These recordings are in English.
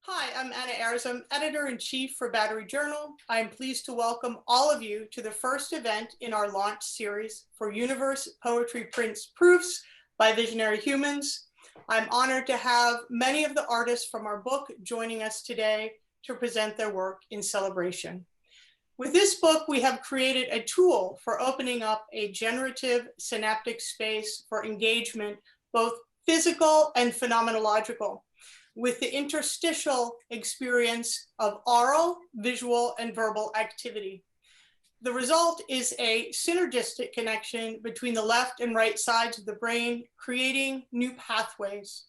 Hi, I'm Anna Ayers. I'm editor-in-chief for Battery Journal. I am pleased to welcome all of you to the first event in our launch series for Uni-Verse Poetry Prints Proofs by Visionary Humans. I'm honored to have many of the artists from our book joining us today to present their work in celebration. With this book, we have created a tool for opening up a generative synaptic space for engagement, both physical and phenomenological, with the interstitial experience of oral, visual, and verbal activity. The result is a synergistic connection between the left and right sides of the brain, creating new pathways.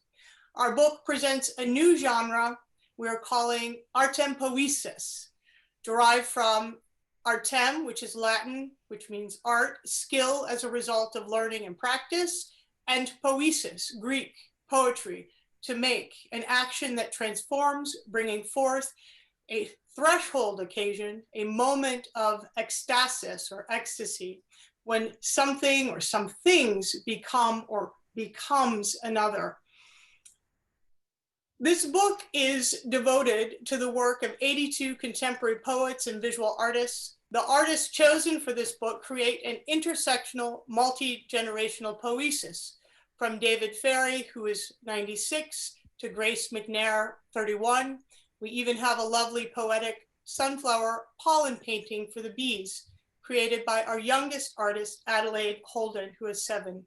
Our book presents a new genre we're calling artem poesis, derived from artem, which is Latin, which means art, skill as a result of learning and practice, and poesis, Greek, poetry, to make, an action that transforms, bringing forth a threshold occasion, a moment of ecstasis or ecstasy, when something or some things become or becomes another. This book is devoted to the work of 82 contemporary poets and visual artists. The artists chosen for this book create an intersectional, multi-generational poesis, from David Ferry, who is 96, to Grace Mcnair, 31. We even have a lovely poetic sunflower pollen painting for the bees, created by our youngest artist, Adelaide Holden, who is 7.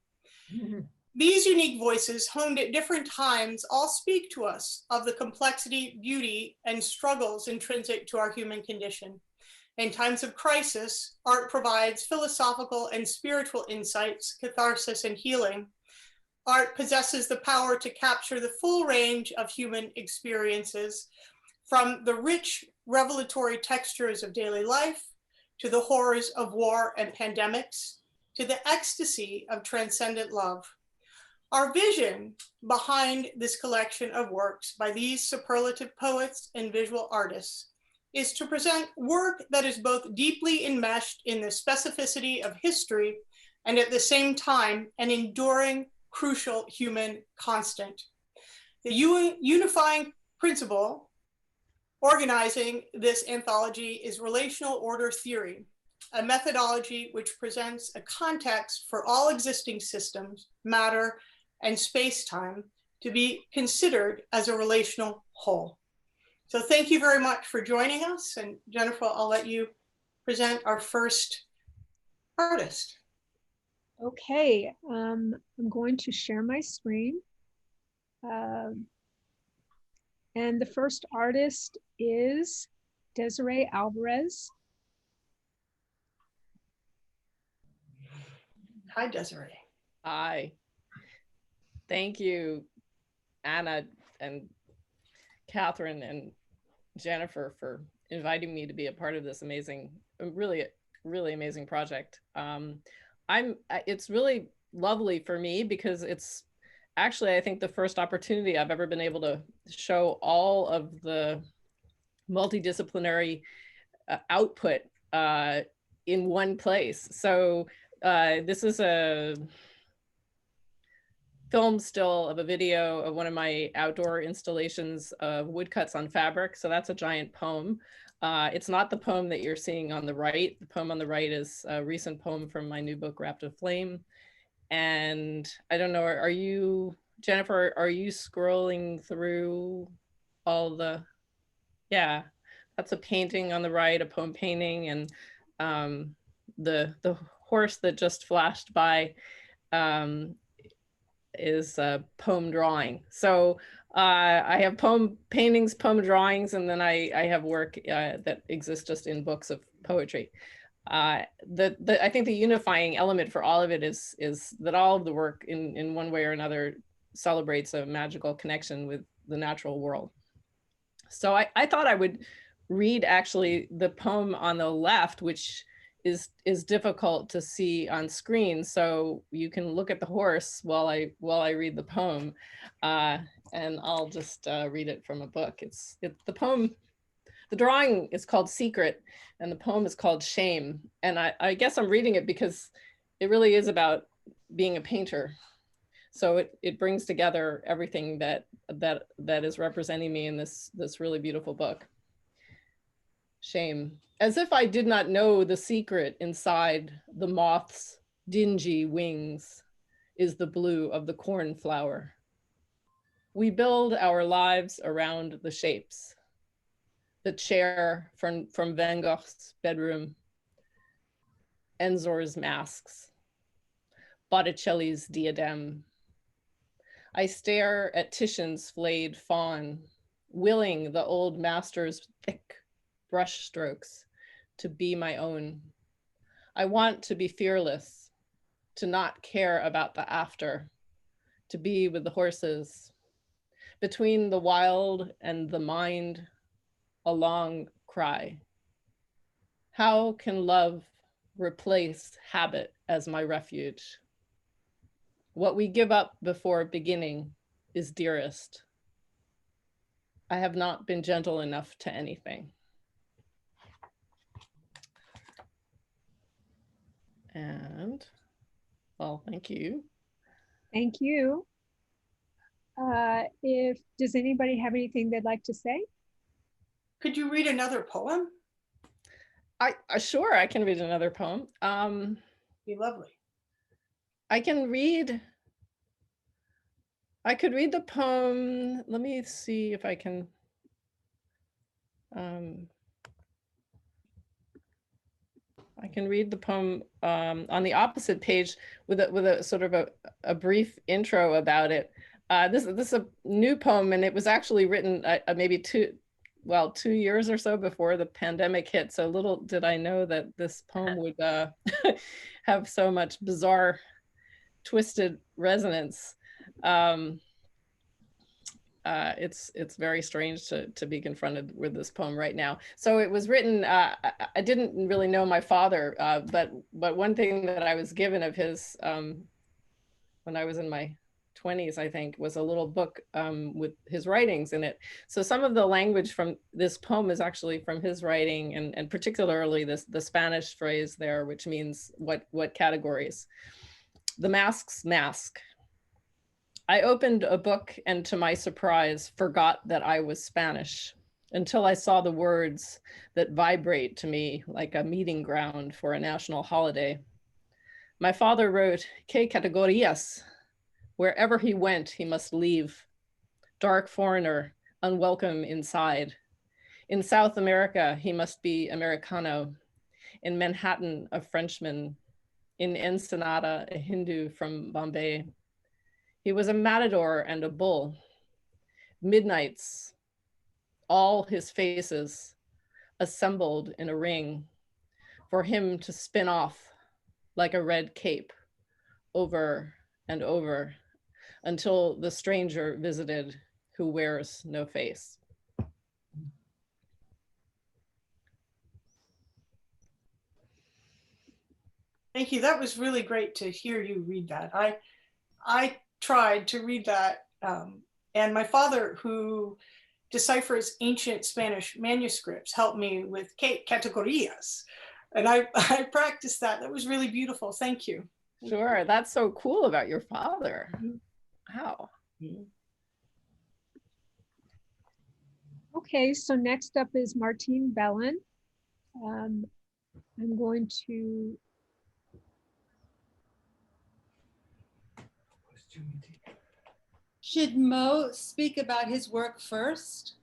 These unique voices, honed at different times, all speak to us of the complexity, beauty, and struggles intrinsic to our human condition. In times of crisis, art provides philosophical and spiritual insights, catharsis, and healing. Art possesses the power to capture the full range of human experiences, from the rich revelatory textures of daily life, to the horrors of war and pandemics, to the ecstasy of transcendent love. Our vision behind this collection of works by these superlative poets and visual artists is to present work that is both deeply enmeshed in the specificity of history and at the same time an enduring, crucial human constant. The unifying principle organizing this anthology is relational order theory, a methodology which presents a context for all existing systems, matter, and space-time to be considered as a relational whole. So thank you very much for joining us. And Jennifer, I'll let you present our first artist. Okay, I'm going to share my screen. And the first artist is Desiree Alvarez. Hi, Desiree. Hi. Thank you, Anna and Katherine and Jennifer, for inviting me to be a part of this amazing, really amazing project. It's really lovely for me because it's actually, I think, the first opportunity I've ever been able to show all of the multidisciplinary output in one place. So this is a film still of a video of one of my outdoor installations of woodcuts on fabric. So that's a giant poem. It's not the poem that you're seeing on the right. The poem on the right is a recent poem from my new book, Wrapped in Flame. And I don't know, are you, Jennifer, are you scrolling through all the, yeah, that's a painting on the right, a poem painting, and the horse that just flashed by is a poem drawing. So I have poem paintings, poem drawings, and then I have work that exists just in books of poetry. I think the unifying element for all of it is that all of the work in one way or another celebrates a magical connection with the natural world. So I thought I would read actually the poem on the left, which is difficult to see on screen. So you can look at the horse while I read the poem, and I'll just read it from a book. The poem, the drawing is called Secret, and the poem is called Shame. And I guess I'm reading it because it really is about being a painter. So it brings together everything that is representing me in this really beautiful book. Shame. As if I did not know the secret inside the moth's dingy wings is the blue of the cornflower. We build our lives around the shapes. The chair from Van Gogh's bedroom, Enzor's masks, Botticelli's diadem. I stare at Titian's flayed fawn, willing the old master's thick brush strokes to be my own. I want to be fearless, to not care about the after, to be with the horses. Between the wild and the mind, a long cry. How can love replace habit as my refuge? What we give up before beginning is dearest. I have not been gentle enough to anything. And, well, thank you. Thank you. Does anybody have anything they'd like to say? Could you read another poem? Sure, I can read another poem. Be lovely. I could read the poem. Let me see if I can. I can read the poem on the opposite page with a sort of a brief intro about it. This is a new poem, and it was actually written maybe 2 years or so before the pandemic hit. So little did I know that this poem would have so much bizarre, twisted resonance. It's very strange to be confronted with this poem right now. So it was written, I didn't really know my father, but one thing that I was given of his when I was in my 20s, I think, was a little book with his writings in it. So some of the language from this poem is actually from his writing, and particularly the Spanish phrase there, which means what categories. The mask's mask. I opened a book and to my surprise forgot that I was Spanish until I saw the words that vibrate to me like a meeting ground for a national holiday. My father wrote, "Que categorías?" Wherever he went, he must leave. Dark foreigner, unwelcome inside. In South America, he must be Americano. In Manhattan, a Frenchman. In Ensenada, a Hindu from Bombay. He was a matador and a bull. Midnights, all his faces assembled in a ring for him to spin off like a red cape over and over until the stranger visited who wears no face. Thank you. That was really great to hear you read that. I tried to read that, and my father, who deciphers ancient Spanish manuscripts, helped me with categorías, and I practiced that. That was really beautiful. Thank you. Sure, that's so cool about your father. Wow. Okay, so next up is Martine Bellen. I'm going to. Should Mo speak about his work first?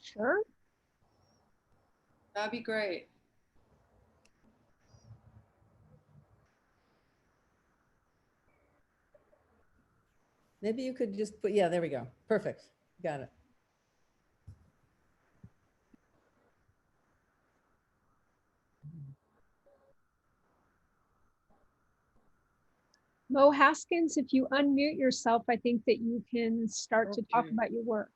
Sure. That'd be great. Maybe you could just put, yeah, there we go. Perfect. Got it. Mo Haskins, if you unmute yourself, I think that you can start to talk about your work.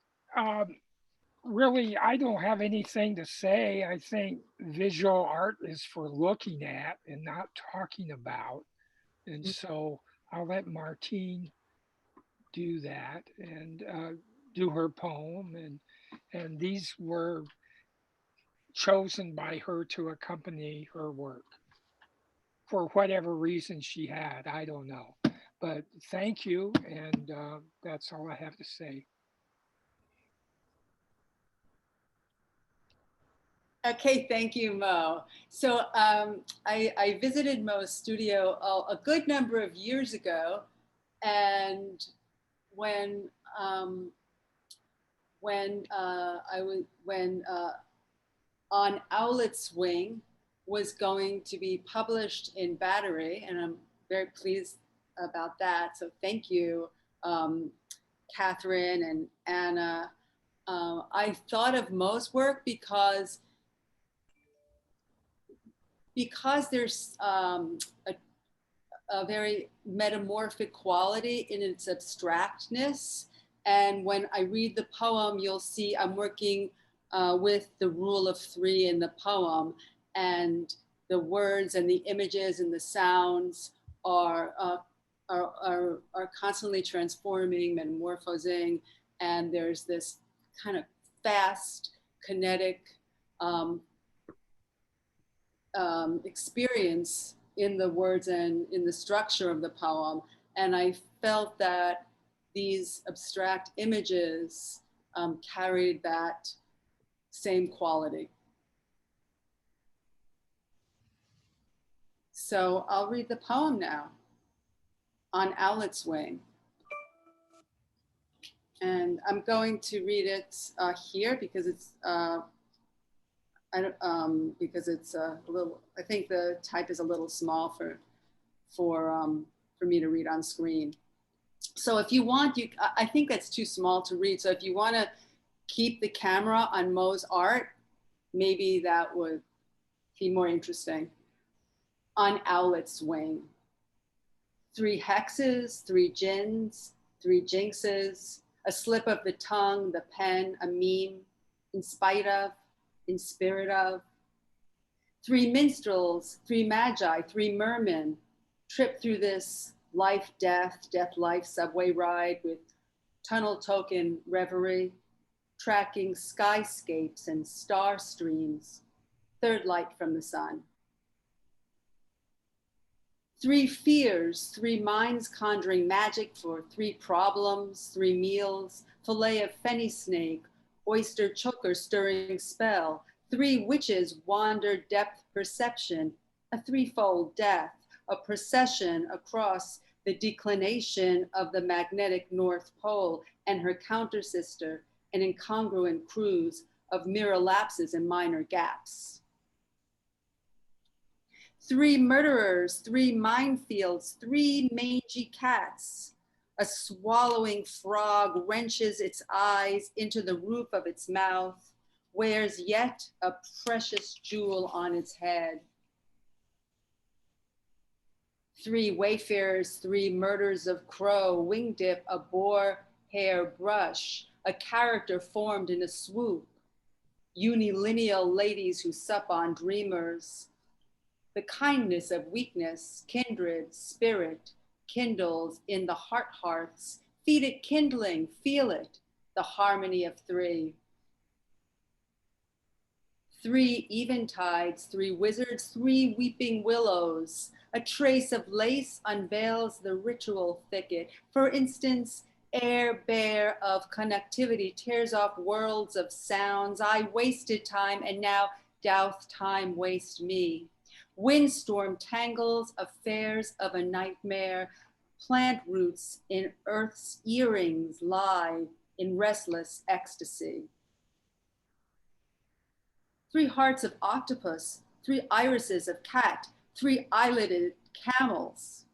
Really, I don't have anything to say. I think visual art is for looking at and not talking about. And so I'll let Martine do that and do her poem. And these were chosen by her to accompany her work for whatever reason she had. I don't know. But thank you, and that's all I have to say. Okay, thank you, Mo. So I visited Mo's studio a good number of years ago, and when when On Owlet's Wing was going to be published in Battery, and I'm very pleased about that. So thank you, Katherine and Anna. I thought of Mo's work because there's a very metamorphic quality in its abstractness. And when I read the poem, you'll see I'm working with the rule of 3 in the poem, and the words and the images and the sounds are constantly transforming, metamorphosing, and there's this kind of fast, kinetic experience in the words and in the structure of the poem. And I felt that these abstract images carried that same quality. So I'll read the poem now, On Owlet's Wing. And I'm going to read it here because it's because it's a little, I think the type is a little small for me to read on screen. So if you want, I think that's too small to read. So if you want to keep the camera on Mo's art, maybe that would be more interesting. On Owlet's Wing. 3 hexes, 3 gins, 3 jinxes, a slip of the tongue, the pen, a meme, in spite of, in spirit of. 3 minstrels, 3 magi, 3 mermen, trip through this life-death, death-life subway ride with tunnel token reverie, tracking skyscapes and star streams, third light from the sun. 3 fears, 3 minds conjuring magic for 3 problems, 3 meals, fillet of fenny snake, oyster choker stirring spell, 3 witches wander depth perception, a 3-fold death, a procession across the declination of the magnetic North Pole and her counter sister, an incongruent cruise of mirror lapses and minor gaps. 3 murderers, 3 minefields, 3 mangy cats. A swallowing frog wrenches its eyes into the roof of its mouth, wears yet a precious jewel on its head. 3 wayfarers, 3 murders of crow, wingdip, a boar hair brush, a character formed in a swoop. Unilineal ladies who sup on dreamers. The kindness of weakness, kindred, spirit, kindles in the heart hearths. Feed it kindling, feel it, the harmony of 3. 3 eventides, 3 wizards, 3 weeping willows. A trace of lace unveils the ritual thicket. For instance, air bare of connectivity tears off worlds of sounds. I wasted time and now doth time waste me. Windstorm tangles affairs of a nightmare. Plant roots in earth's earrings lie in restless ecstasy. 3 hearts of octopus, 3 irises of cat, 3 eyelided camels.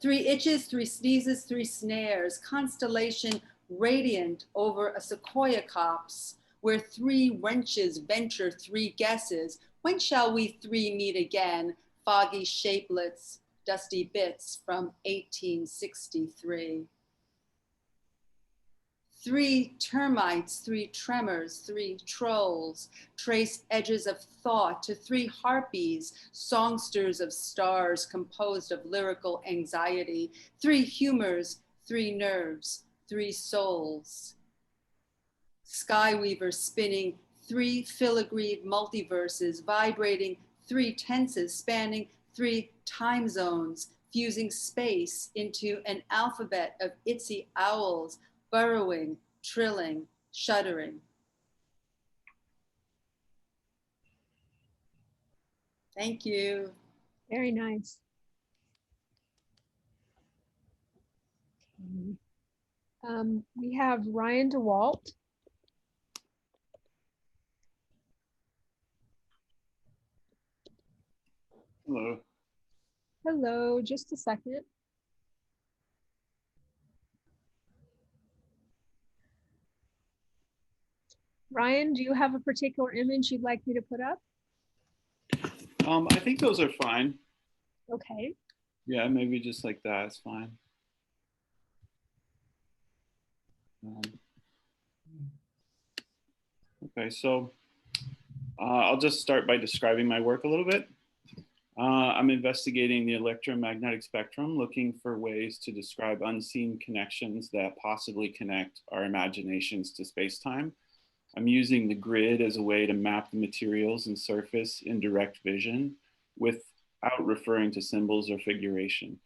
3 itches, 3 sneezes, 3 snares, constellation radiant over a sequoia copse, where 3 wrenches venture 3 guesses. When shall we 3 meet again? Foggy shapelets, dusty bits from 1863. 3 termites, 3 tremors, 3 trolls, trace edges of thought to 3 harpies, songsters of stars composed of lyrical anxiety, 3 humors, 3 nerves, 3 souls. Skyweaver spinning 3 filigreed multiverses, vibrating 3 tenses spanning 3 time zones, fusing space into an alphabet of itsy owls, burrowing, trilling, shuddering. Thank you. Very nice. Okay. We have Ryan DeWalt. Hello. Hello, just a second. Ryan, do you have a particular image you'd like me to put up? I think those are fine. Okay. Yeah, maybe just like that is fine. Okay, so I'll just start by describing my work a little bit. I'm investigating the electromagnetic spectrum, looking for ways to describe unseen connections that possibly connect our imaginations to space-time. I'm using the grid as a way to map the materials and surface in direct vision without referring to symbols or figuration.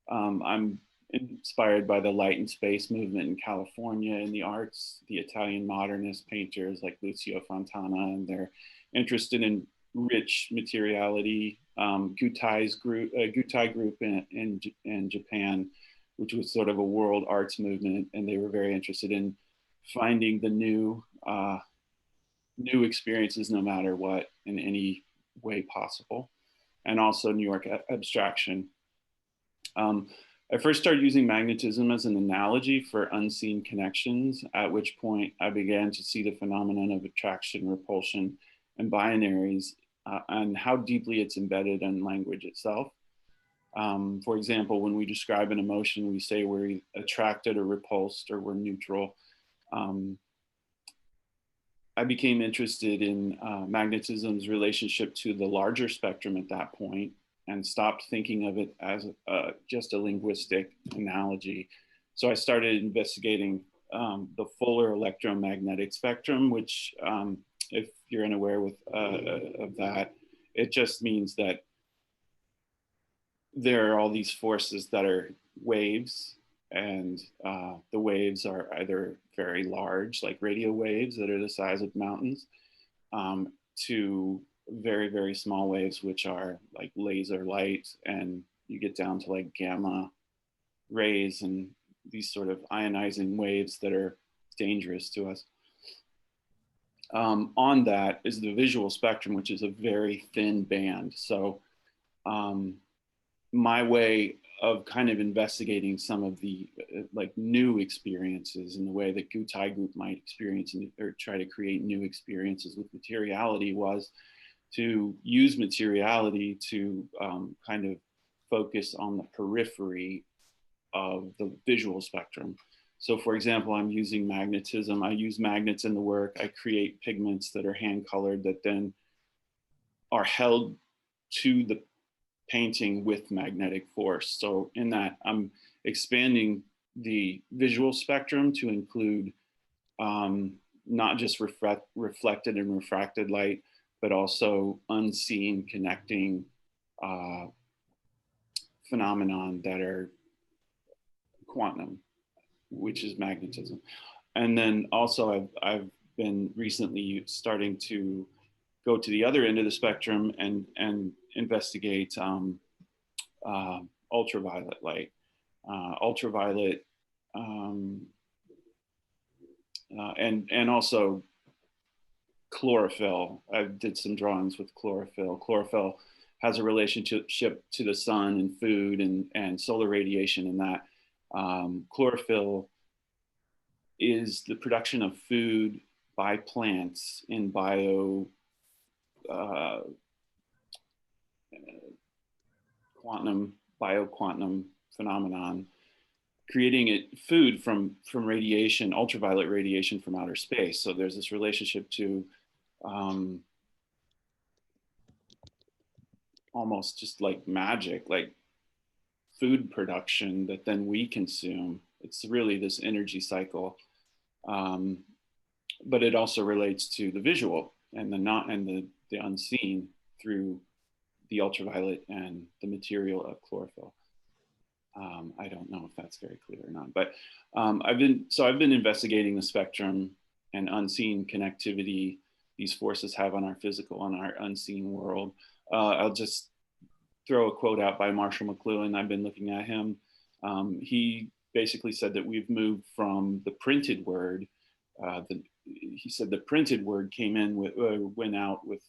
I'm inspired by the light and space movement in California in the arts, the Italian modernist painters like Lucio Fontana, and they're interested in rich materiality. Gutai group in Japan, which was sort of a world arts movement, and they were very interested in finding the new experiences no matter what in any way possible, and also New York abstraction. I first started using magnetism as an analogy for unseen connections, at which point I began to see the phenomenon of attraction, repulsion, and binaries, and how deeply it's embedded in language itself. For example, when we describe an emotion, we say we're attracted or repulsed, or we're neutral. I became interested in magnetism's relationship to the larger spectrum at that point, and stopped thinking of it as just a linguistic analogy. So I started investigating the fuller electromagnetic spectrum, which, if you're unaware of that, it just means that there are all these forces that are waves, and the waves are either very large, like radio waves that are the size of mountains, to very, very small waves, which are like laser light, and you get down to like gamma rays and these sort of ionizing waves that are dangerous to us. On that is the visual spectrum, which is a very thin band. So my way of kind of investigating some of the like new experiences in the way that Gutai group might experience or try to create new experiences with materiality was to use materiality to kind of focus on the periphery of the visual spectrum. So for example, I'm using magnetism. I use magnets in the work. I create pigments that are hand colored that then are held to the painting with magnetic force. So in that, I'm expanding the visual spectrum to include not just reflected and refracted light, but also unseen connecting phenomenon that are quantum, which is magnetism. And then also I've been recently starting to go to the other end of the spectrum and investigate ultraviolet light. Ultraviolet and also chlorophyll. I did some drawings with chlorophyll. Chlorophyll has a relationship to the sun and food and solar radiation, and that chlorophyll is the production of food by plants in bioquantum phenomenon, creating food from radiation, ultraviolet radiation from outer space. So there's this relationship to almost just like magic, like food production that then we consume. It's really this energy cycle, but it also relates to the visual and the unseen through the ultraviolet and the material of chlorophyll. if that's very clear or not, but I've been investigating the spectrum and unseen connectivity these forces have on our physical, on our unseen world. I'll just throw a quote out by Marshall McLuhan. I've been looking at him. He basically said that we've moved from the printed word. He said the printed word came in with, went out with,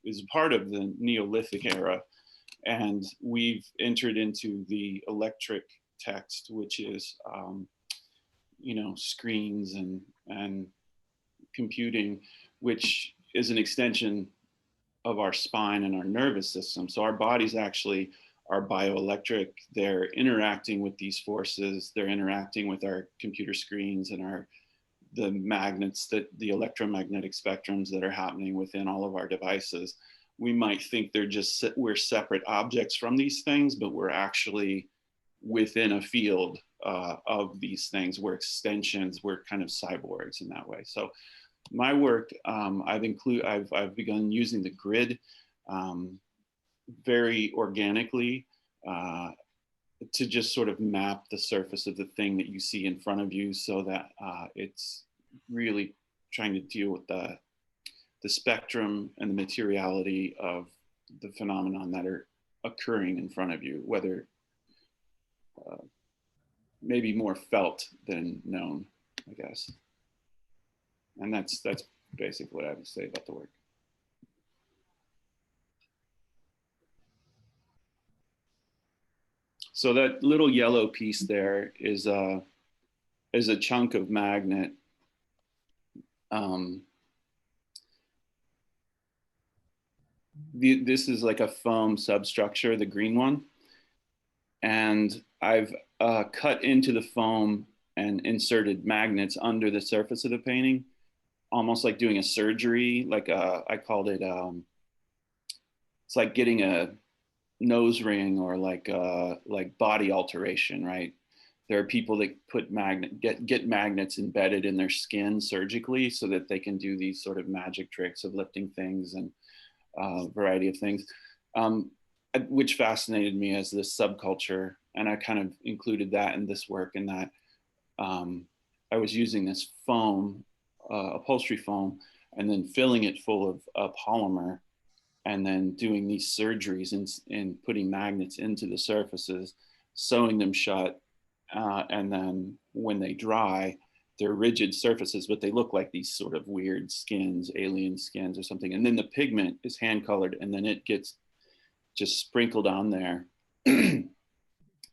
is part of the Neolithic era. And we've entered into the electric text, which is, you know, screens and computing, which is an extension of our spine and our nervous system. So our bodies actually are bioelectric. They're interacting with these forces. They're interacting with our computer screens and the magnets, the electromagnetic spectrums that are happening within all of our devices. We might think we're separate objects from these things, but we're actually within a field of these things. We're extensions. We're kind of cyborgs in that way. So my work, I've begun using the grid very organically to just sort of map the surface of the thing that you see in front of you, so that it's really trying to deal with the spectrum and the materiality of the phenomenon that are occurring in front of you, whether maybe more felt than known, I guess. And that's basically what I have to say about the work. So that little yellow piece there is a chunk of magnet. This is like a foam substructure, the green one. And I've cut into the foam and inserted magnets under the surface of the painting, almost like doing a surgery. Like I called it, it's like getting a nose ring, or like body alteration, right? There are people that put get magnets embedded in their skin surgically so that they can do these sort of magic tricks of lifting things and a variety of things, which fascinated me as this subculture. And I kind of included that in this work, in that I was using this foam, upholstery foam, and then filling it full of polymer, and then doing these surgeries and putting magnets into the surfaces, sewing them shut. And then when they dry, they're rigid surfaces, but they look like these sort of weird skins, alien skins or something. And then the pigment is hand colored, and then it gets just sprinkled on there.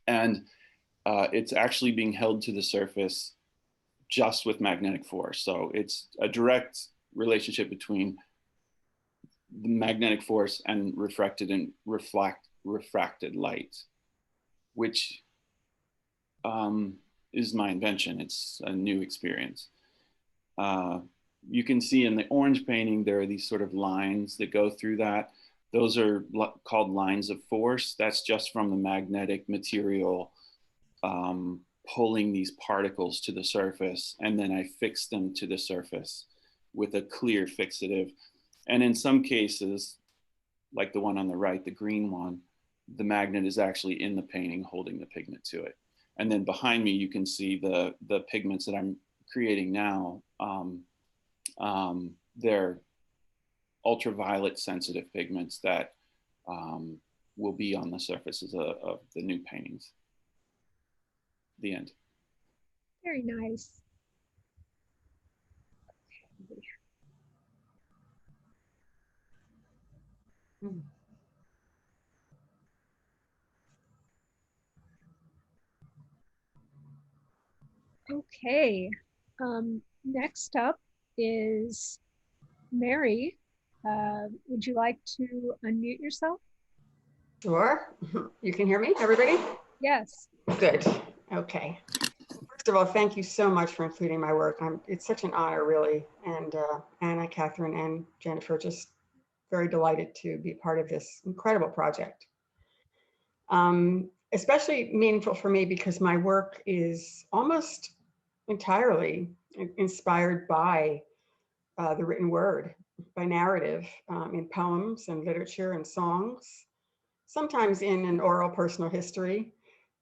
And it's actually being held to the surface just with magnetic force. So it's a direct relationship between the magnetic force and refracted light, which is my invention. It's a new experience. You can see in the orange painting, there are these sort of lines that go through that. Those are called lines of force. That's just from the magnetic material pulling these particles to the surface, and then I fix them to the surface with a clear fixative. And in some cases, like the one on the right, the green one, the magnet is actually in the painting holding the pigment to it. And then behind me, you can see the pigments that I'm creating now. They're ultraviolet sensitive pigments that will be on the surfaces of the new paintings. The end. Very nice. Okay, next up is Mary. Would you like to unmute yourself? Sure. You can hear me, everybody? Yes. Good. Okay. First of all, thank you so much for including my work. It's such an honor, really. And Anna, Katherine, and Jennifer, just very delighted to be part of this incredible project. Especially meaningful for me because my work is almost entirely inspired by the written word, by narrative, in poems and literature and songs, sometimes in an oral personal history,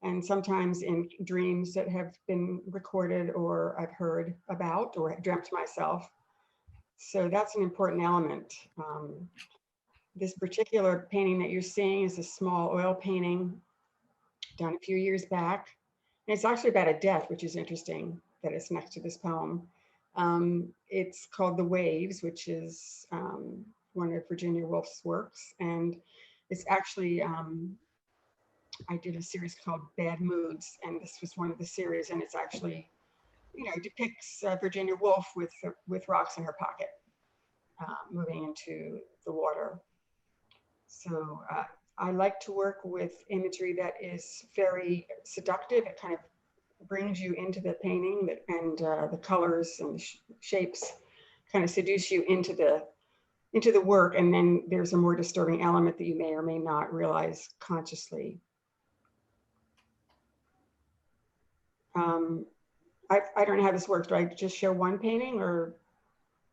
and sometimes in dreams that have been recorded or I've heard about or dreamt myself. So that's an important element. This particular painting that you're seeing is a small oil painting done a few years back. And it's actually about a death, which is interesting that it's next to this poem. It's called The Waves, which is one of Virginia Woolf's works. And it's actually, I did a series called Bad Moods, and this was one of the series. And it's actually, you know, depicts Virginia Woolf with rocks in her pocket, moving into the water. So I like to work with imagery that is very seductive. It kind of brings you into the painting, and the colors and the shapes kind of seduce you into the work. And then there's a more disturbing element that you may or may not realize consciously. I don't know how this works. Do I just show one painting, or?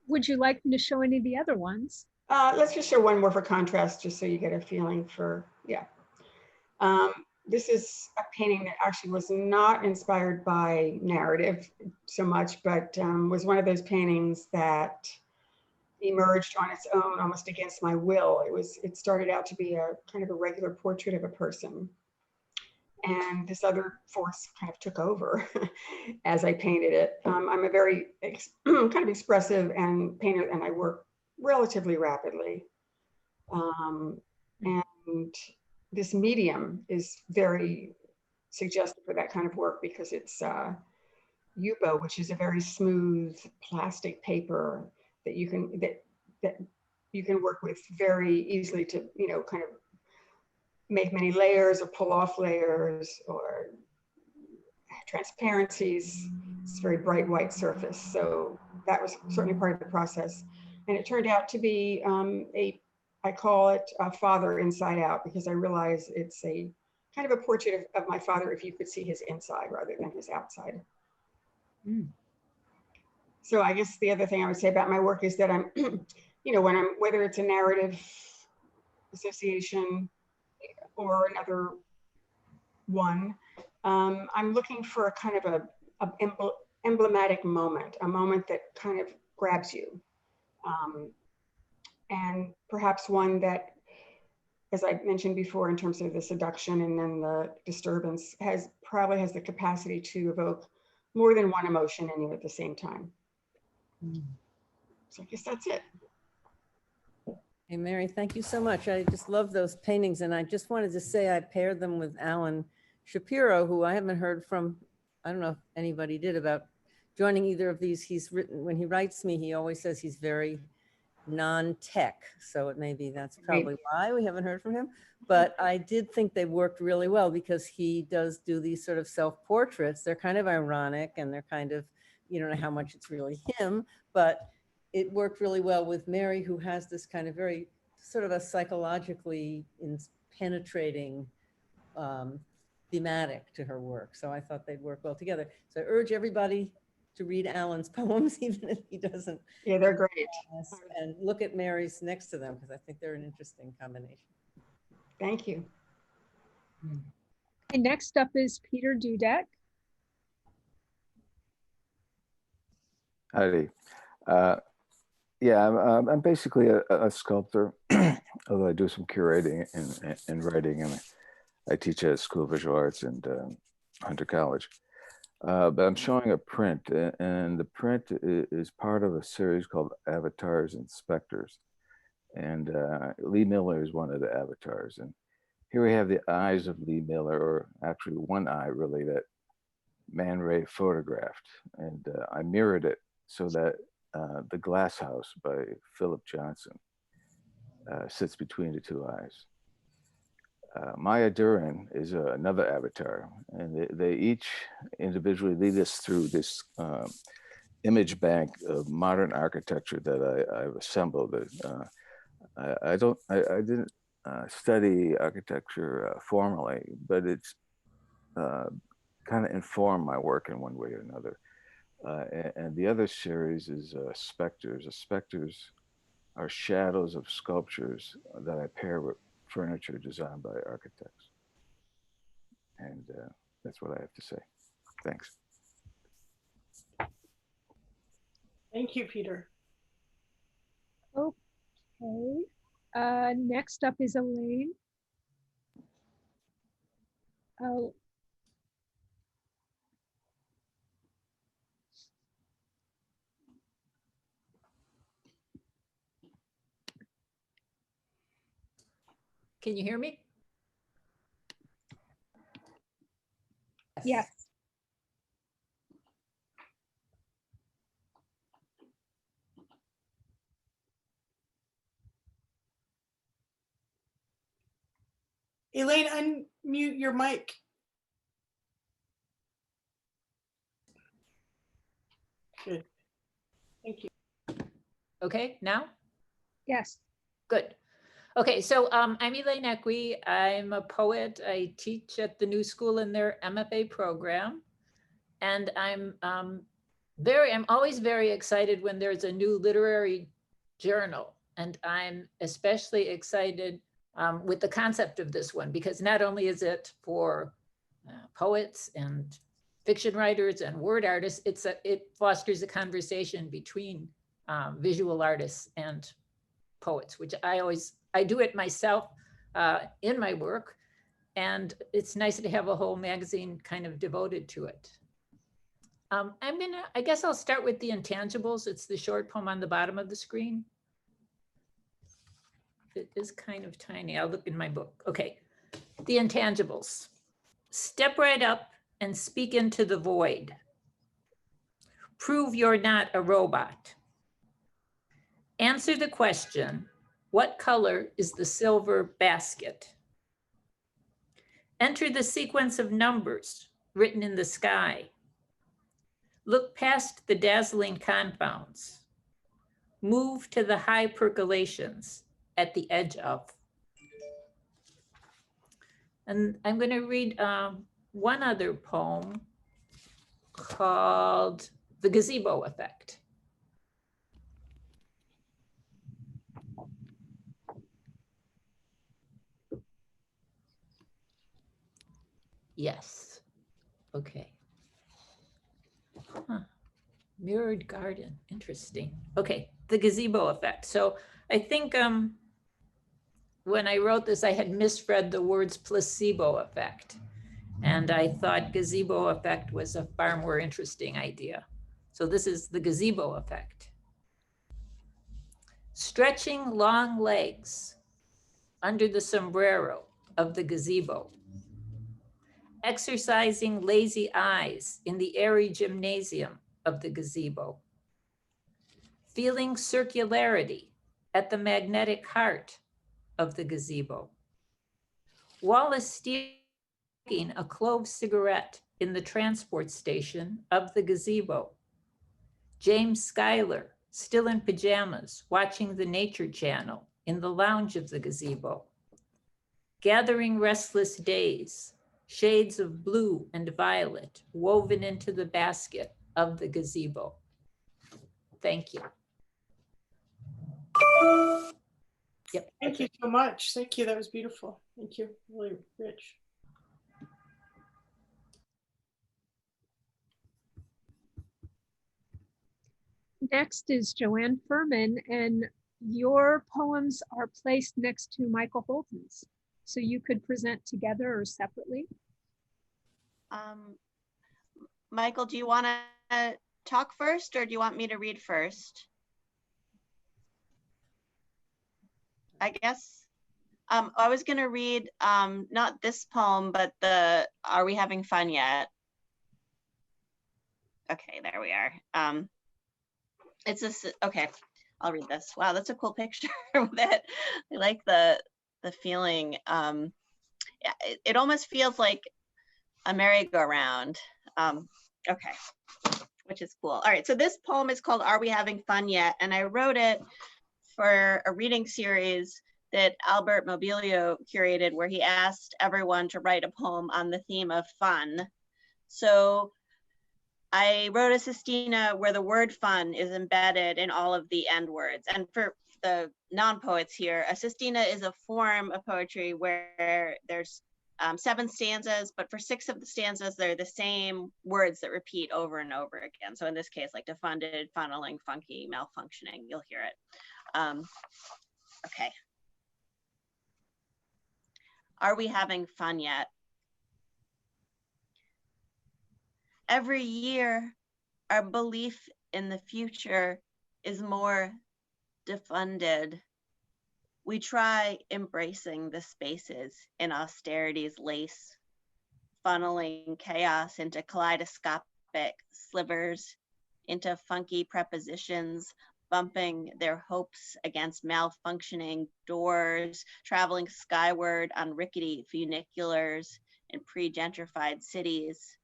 Would you like me to show any of the other ones? Let's just show one more for contrast, just so you get a feeling for, yeah. This is a painting that actually was not inspired by narrative so much, but was one of those paintings that emerged on its own, almost against my will. It started out to be a kind of a regular portrait of a person. And this other force kind of took over as I painted it. I'm a very kind of expressive and painter, and I work relatively rapidly. And this medium is very suggestive for that kind of work because it's Yubo, which is a very smooth plastic paper that you can work with very easily to, you know, kind of make many layers or pull off layers or transparencies. It's a very bright white surface. So that was certainly part of the process. And it turned out to be I call it a father inside out, because I realize it's a kind of a portrait of my father if you could see his inside rather than his outside. Mm. So I guess the other thing I would say about my work is that I'm, you know, whether it's a narrative association or another one, I'm looking for a kind of a emblematic moment, a moment that kind of grabs you. And perhaps one that, as I mentioned before, in terms of the seduction and then the disturbance, probably has the capacity to evoke more than one emotion in you at the same time. So I guess that's it. Hey, Mary, thank you so much. I just love those paintings. And I just wanted to say I paired them with Alan Shapiro, who I haven't heard from. I don't know if anybody did about joining either of these. He's written, when he writes me, he always says he's very non-tech. So it may be that's probably why we haven't heard from him. But I did think they worked really well because he does do these sort of self-portraits. They're kind of ironic and they're kind of, you don't know how much it's really him, but it worked really well with Mary, who has this kind of very sort of a psychologically penetrating thematic to her work. So I thought they'd work well together. So I urge everybody to read Alan's poems, even if he doesn't. Yeah, they're great. And look at Mary's next to them, because I think they're an interesting combination. Thank you. And next up is Peter Dudek. Howdy. Yeah, I'm basically a sculptor, although I do some curating and writing, and I teach at School of Visual Arts and Hunter College. But I'm showing a print, and the print is part of a series called Avatars and Specters. And Lee Miller is one of the avatars. And here we have the eyes of Lee Miller, or actually one eye really, that Man Ray photographed. And I mirrored it so that The Glass House by Philip Johnson sits between the two eyes. Maya Duran is another avatar, and they each individually lead us through this image bank of modern architecture that I've assembled. I didn't study architecture formally, but it's kind of informed my work in one way or another. And the other series is Specters. Specters are shadows of sculptures that I pair with furniture designed by architects. And that's what I have to say. Thanks. Thank you, Peter. Okay. Next up is Elaine. Can you hear me? Yes. Elaine, unmute your mic. Good. Thank you. Okay, now? Yes. Good. Okay, so I'm Elaine Equi. I'm a poet. I teach at the New School in their MFA program. And I'm always very excited when there's a new literary journal. And I'm especially excited with the concept of this one, because not only is it for poets and fiction writers and word artists, it fosters a conversation between visual artists and poets, which I do it myself in my work. And it's nice to have a whole magazine kind of devoted to it. I guess I'll start with the Intangibles. It's the short poem on the bottom of the screen. It is kind of tiny. I'll look in my book. Okay, the Intangibles. Step right up and speak into the void. Prove you're not a robot. Answer the question, what color is the silver basket? Enter the sequence of numbers written in the sky. Look past the dazzling confounds. Move to the high percolations at the edge of. And I'm going to read one other poem called The Gazebo Effect. Yes. Okay. Huh. Mirrored garden. Interesting. Okay. The Gazebo Effect. So I think when I wrote this, I had misread the words placebo effect. And I thought gazebo effect was a far more interesting idea. So this is the gazebo effect. Stretching long legs under the sombrero of the gazebo. Exercising lazy eyes in the airy gymnasium of the gazebo. Feeling circularity at the magnetic heart of the gazebo. Wallace smoking a clove cigarette in the transport station of the gazebo. James Schuyler, still in pajamas, watching the Nature Channel in the lounge of the gazebo. Gathering restless days, shades of blue and violet woven into the basket of the gazebo. Thank you. Yep. Thank you so much. Thank you. That was beautiful. Thank you. Really rich. Next is Joanne Furman, and your poems are placed next to Michael Holton's. So you could present together or separately. Michael, do you want to talk first, or do you want me to read first? I guess I was going to read not this poem, but the Are We Having Fun Yet? Okay, there we are. It's this, okay, I'll read this. Wow, that's a cool picture with it. I like the feeling. It almost feels like a merry-go-round. Okay, which is cool. All right, so this poem is called Are We Having Fun Yet? And I wrote it for a reading series that Albert Mobilio curated, where he asked everyone to write a poem on the theme of fun. So I wrote a sestina where the word fun is embedded in all of the end words. And for the non-poets here, a sestina is a form of poetry where there's 7 stanzas, but for 6 of the stanzas, they're the same words that repeat over and over again. So in this case, like defunded, funneling, funky, malfunctioning, you'll hear it. Okay. Are we having fun yet? Every year, our belief in the future is more defunded. We try embracing the spaces in austerity's lace, funneling chaos into kaleidoscopic slivers, into funky prepositions, bumping their hopes against malfunctioning doors, traveling skyward on rickety funiculars in pre-gentrified cities.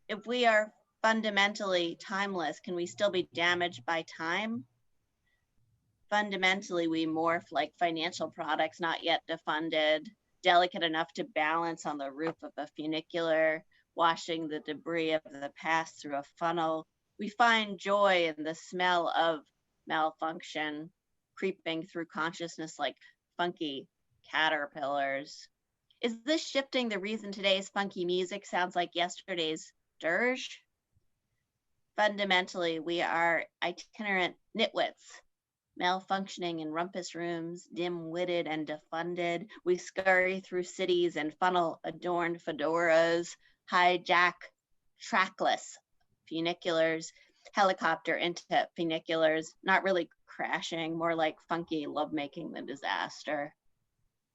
If we are fundamentally timeless, can we still be damaged by time? Fundamentally, we morph like financial products not yet defunded, delicate enough to balance on the roof of a funicular, washing the debris of the past through a funnel. We find joy in the smell of malfunction, creeping through consciousness like funky caterpillars. Is this shifting the reason today's funky music sounds like yesterday's dirge? Fundamentally, we are itinerant nitwits, malfunctioning in rumpus rooms, dim-witted and defunded. We scurry through cities and funnel adorned fedoras, hijack trackless funiculars, helicopter into funiculars, not really crashing, more like funky lovemaking than disaster.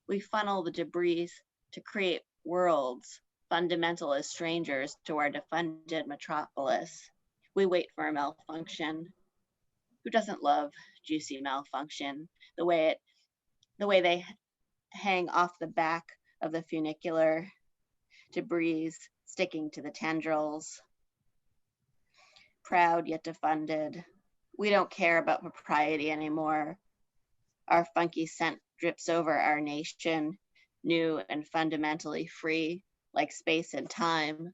We funnel the debris to create worlds, fundamental as strangers to our defunded metropolis. We wait for a malfunction. Who doesn't love juicy malfunction? The way they hang off the back of the funicular, debris sticking to the tendrils. Proud yet defunded. We don't care about propriety anymore. Our funky scent drips over our nation, new and fundamentally free, like space and time,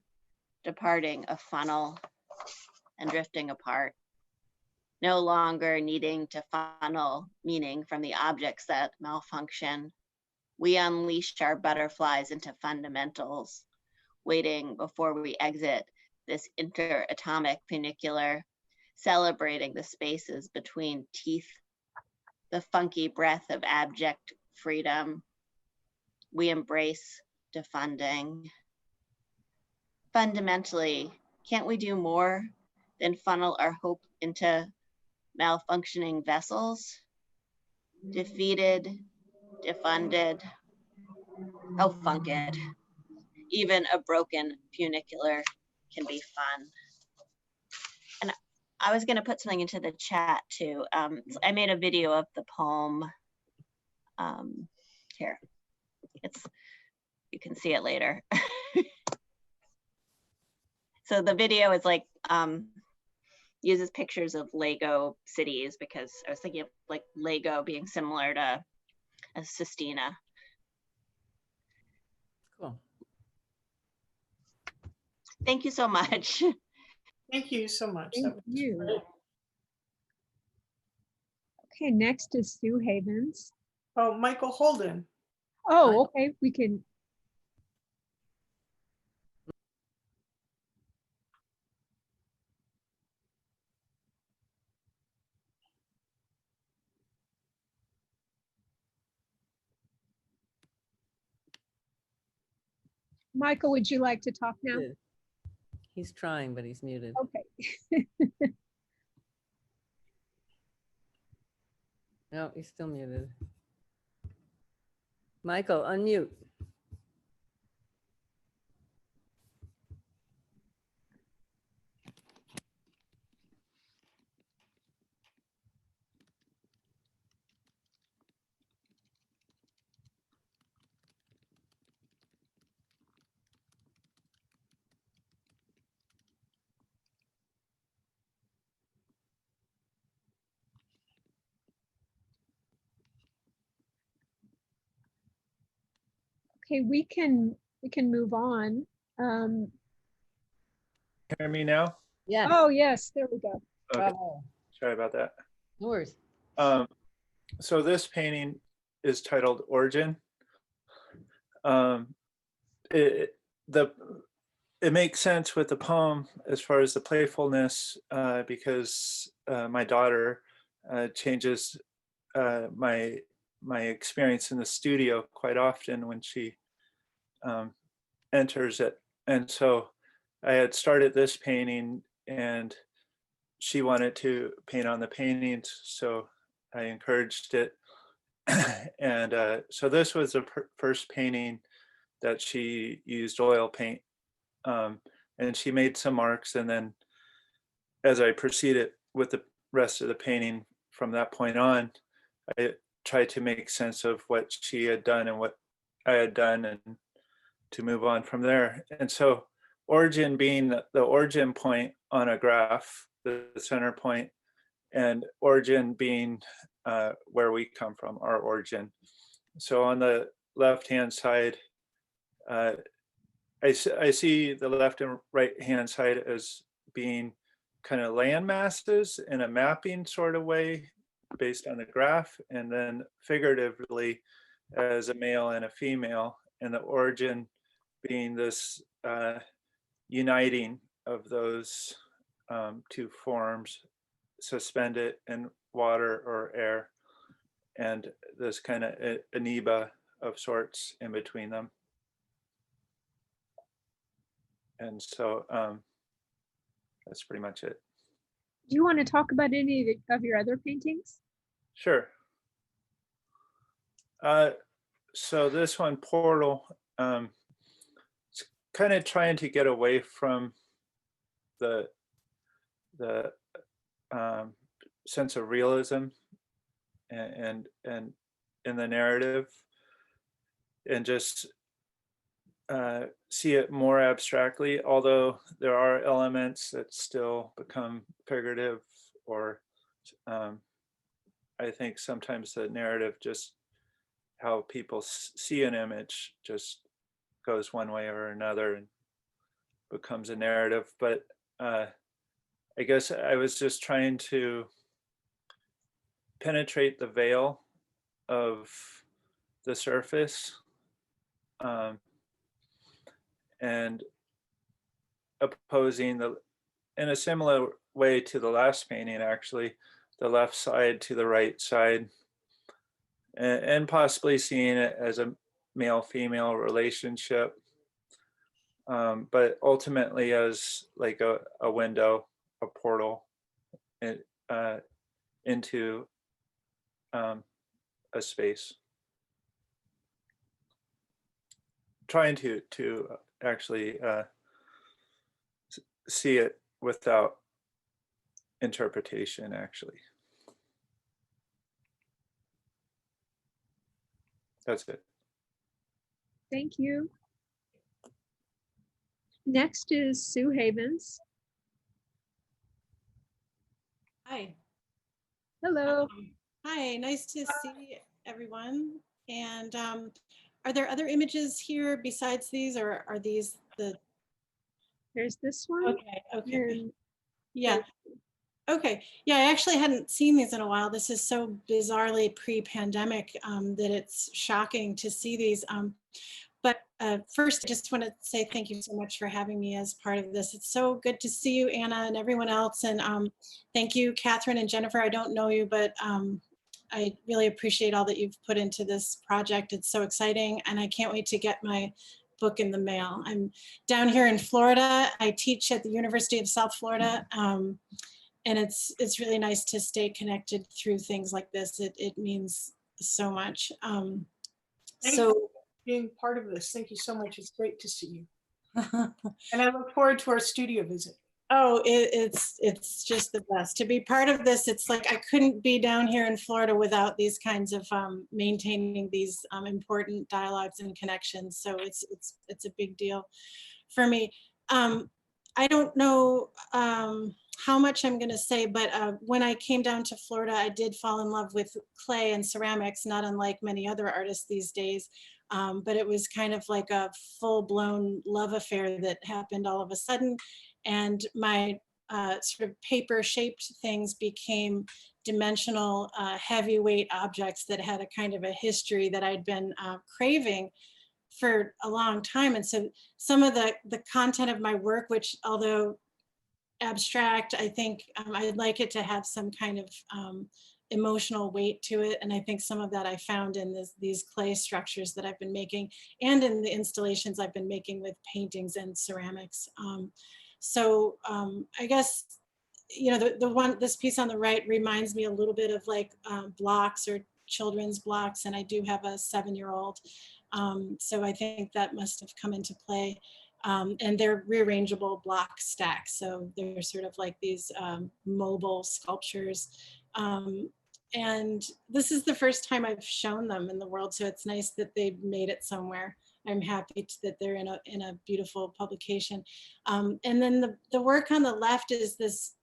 departing a funnel and drifting apart. No longer needing to funnel meaning from the objects that malfunction. We unleash our butterflies into fundamentals, waiting before we exit this interatomic funicular, celebrating the spaces between teeth, the funky breath of abject freedom. We embrace defunding. Fundamentally, can't we do more than funnel our hope into malfunctioning vessels? Defeated, defunded, oh funked. Even a broken funicular can be fun. And I was gonna put something into the chat too. I made a video of the poem. Here, you can see it later. So the video is like, uses pictures of Lego cities because I was thinking of like Lego being similar to a Sistina. Cool. Thank you so much. Thank you so much. Thank you. Okay, next is Sue Havens. Oh, Michael Holden. Oh, okay, we can. Michael, would you like to talk now? He's trying, but he's muted. Okay. No, he's still muted. Michael, unmute. Okay, we can move on. Hear me now? Yeah. Oh yes, there we go. Okay. Bravo. Sorry about that. No worries. So this painting is titled Origin. it makes sense with the poem as far as the playfulness, because my daughter changes my experience in the studio quite often when she enters it. And so I had started this painting and she wanted to paint on the paintings, so I encouraged it. And so this was the first painting that she used oil paint, and she made some marks, and then as I proceeded with the rest of the painting from that point on, I tried to make sense of what she had done and what I had done, and to move on from there. And so origin being the origin point on a graph, the center point, and origin being where we come from, our origin. So on the left-hand side, I see the left and right-hand side as being kind of land masses in a mapping sort of way based on the graph, and then figuratively as a male and a female, and the origin being this uniting of those two forms, suspended in water or air, and this kind of amoeba of sorts in between them. And so that's pretty much it. Do you want to talk about any of your other paintings? Sure. So this one, Portal, it's kind of trying to get away from the sense of realism and in the narrative, and just see it more abstractly, although there are elements that still become figurative, or I think sometimes the narrative, just how people see an image, just goes one way or another and becomes a narrative. But I guess I was just trying to penetrate the veil of the surface, and opposing in a similar way to the last painting, actually, the left side to the right side, and possibly seeing it as a male-female relationship, but ultimately as like a window, a portal into a space. Trying to actually see it without interpretation, actually. That's it. Thank you. Next is Sue Havens. Hi. Hello. Hi, nice to see everyone. And are there other images here besides these, or are these the? There's this one. Okay, okay. And yeah. Okay, yeah, I actually hadn't seen these in a while. This is so bizarrely pre-pandemic that it's shocking to see these. But first, I just want to say thank you so much for having me as part of this. It's so good to see you, Anna, and everyone else. And thank you, Katherine and Jennifer. I don't know you, but I really appreciate all that you've put into this project. It's so exciting, and I can't wait to get my book in the mail. I'm down here in Florida. I teach at the University of South Florida. And it's really nice to stay connected through things like this. It means so much. Thank you for being part of this. Thank you so much. It's great to see you. And I look forward to our studio visit. Oh, it's just the best to be part of this. It's like I couldn't be down here in Florida without these kinds of maintaining these important dialogues and connections. So it's a big deal for me. I don't know how much I'm going to say, but when I came down to Florida, I did fall in love with clay and ceramics, not unlike many other artists these days. But it was kind of like a full-blown love affair that happened all of a sudden. And my sort of paper-shaped things became dimensional, heavyweight objects that had a kind of a history that I'd been craving for a long time. And so some of the content of my work, which although abstract, I think I'd like it to have some kind of emotional weight to it. And I think some of that I found in these clay structures that I've been making and in the installations I've been making with paintings and ceramics. I guess, you know, this piece on the right reminds me a little bit of like blocks or children's blocks, and I do have a 7-year-old. So I think that must have come into play. And they're rearrangeable block stacks. So they're sort of like these mobile sculptures. And this is the first time I've shown them in the world. So it's nice that they've made it somewhere. I'm happy that they're in a beautiful publication. And then the work on the left is this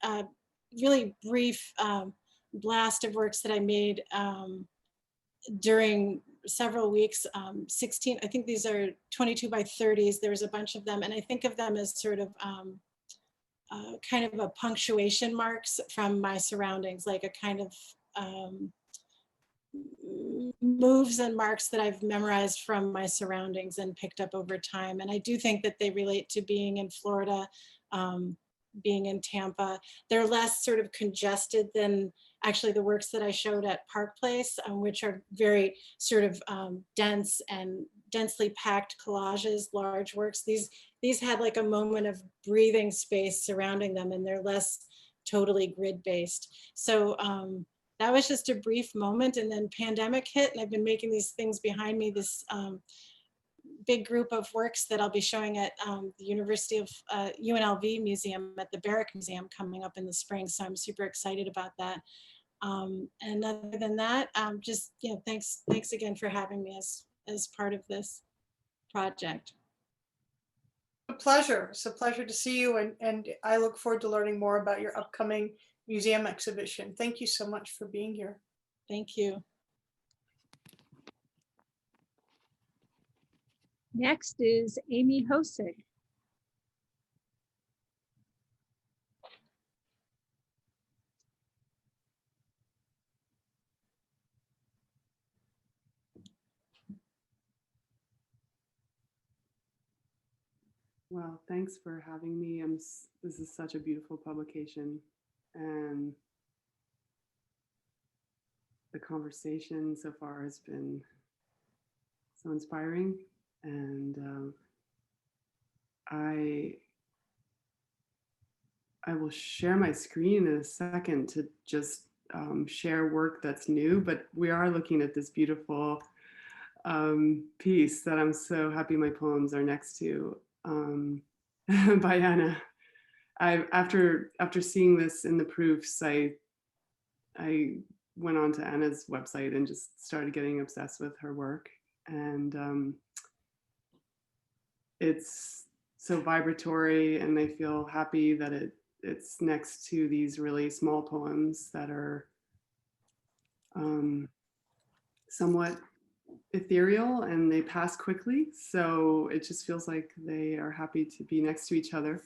really brief blast of works that I made during several weeks, 16, I think these are 22 by 30s. There's a bunch of them. And I think of them as sort of kind of a punctuation marks from my surroundings, like a kind of moves and marks that I've memorized from my surroundings and picked up over time. And I do think that they relate to being in Florida, being in Tampa. They're less sort of congested than actually the works that I showed at Park Place, which are very sort of dense and densely packed collages, large works. These had like a moment of breathing space surrounding them, and they're less totally grid-based. So that was just a brief moment, and then pandemic hit, and I've been making these things behind me, this big group of works that I'll be showing at the University of UNLV Museum at the Barrick Museum coming up in the spring. So I'm super excited about that. And other than that, just, you know, thanks again for having me as part of this project. A pleasure. It's a pleasure to see you, and I look forward to learning more about your upcoming museum exhibition. Thank you so much for being here. Thank you. Next is Amy Hosig. Well, thanks for having me. This is such a beautiful publication, and the conversation so far has been so inspiring. And I will share my screen in a second to just share work that's new, but we are looking at this beautiful piece that I'm so happy my poems are next to, by Anna. After seeing this in the proofs, I went on to Anna's website and just started getting obsessed with her work. And it's so vibratory, and I feel happy that it's next to these really small poems that are somewhat ethereal, and they pass quickly. So it just feels like they are happy to be next to each other.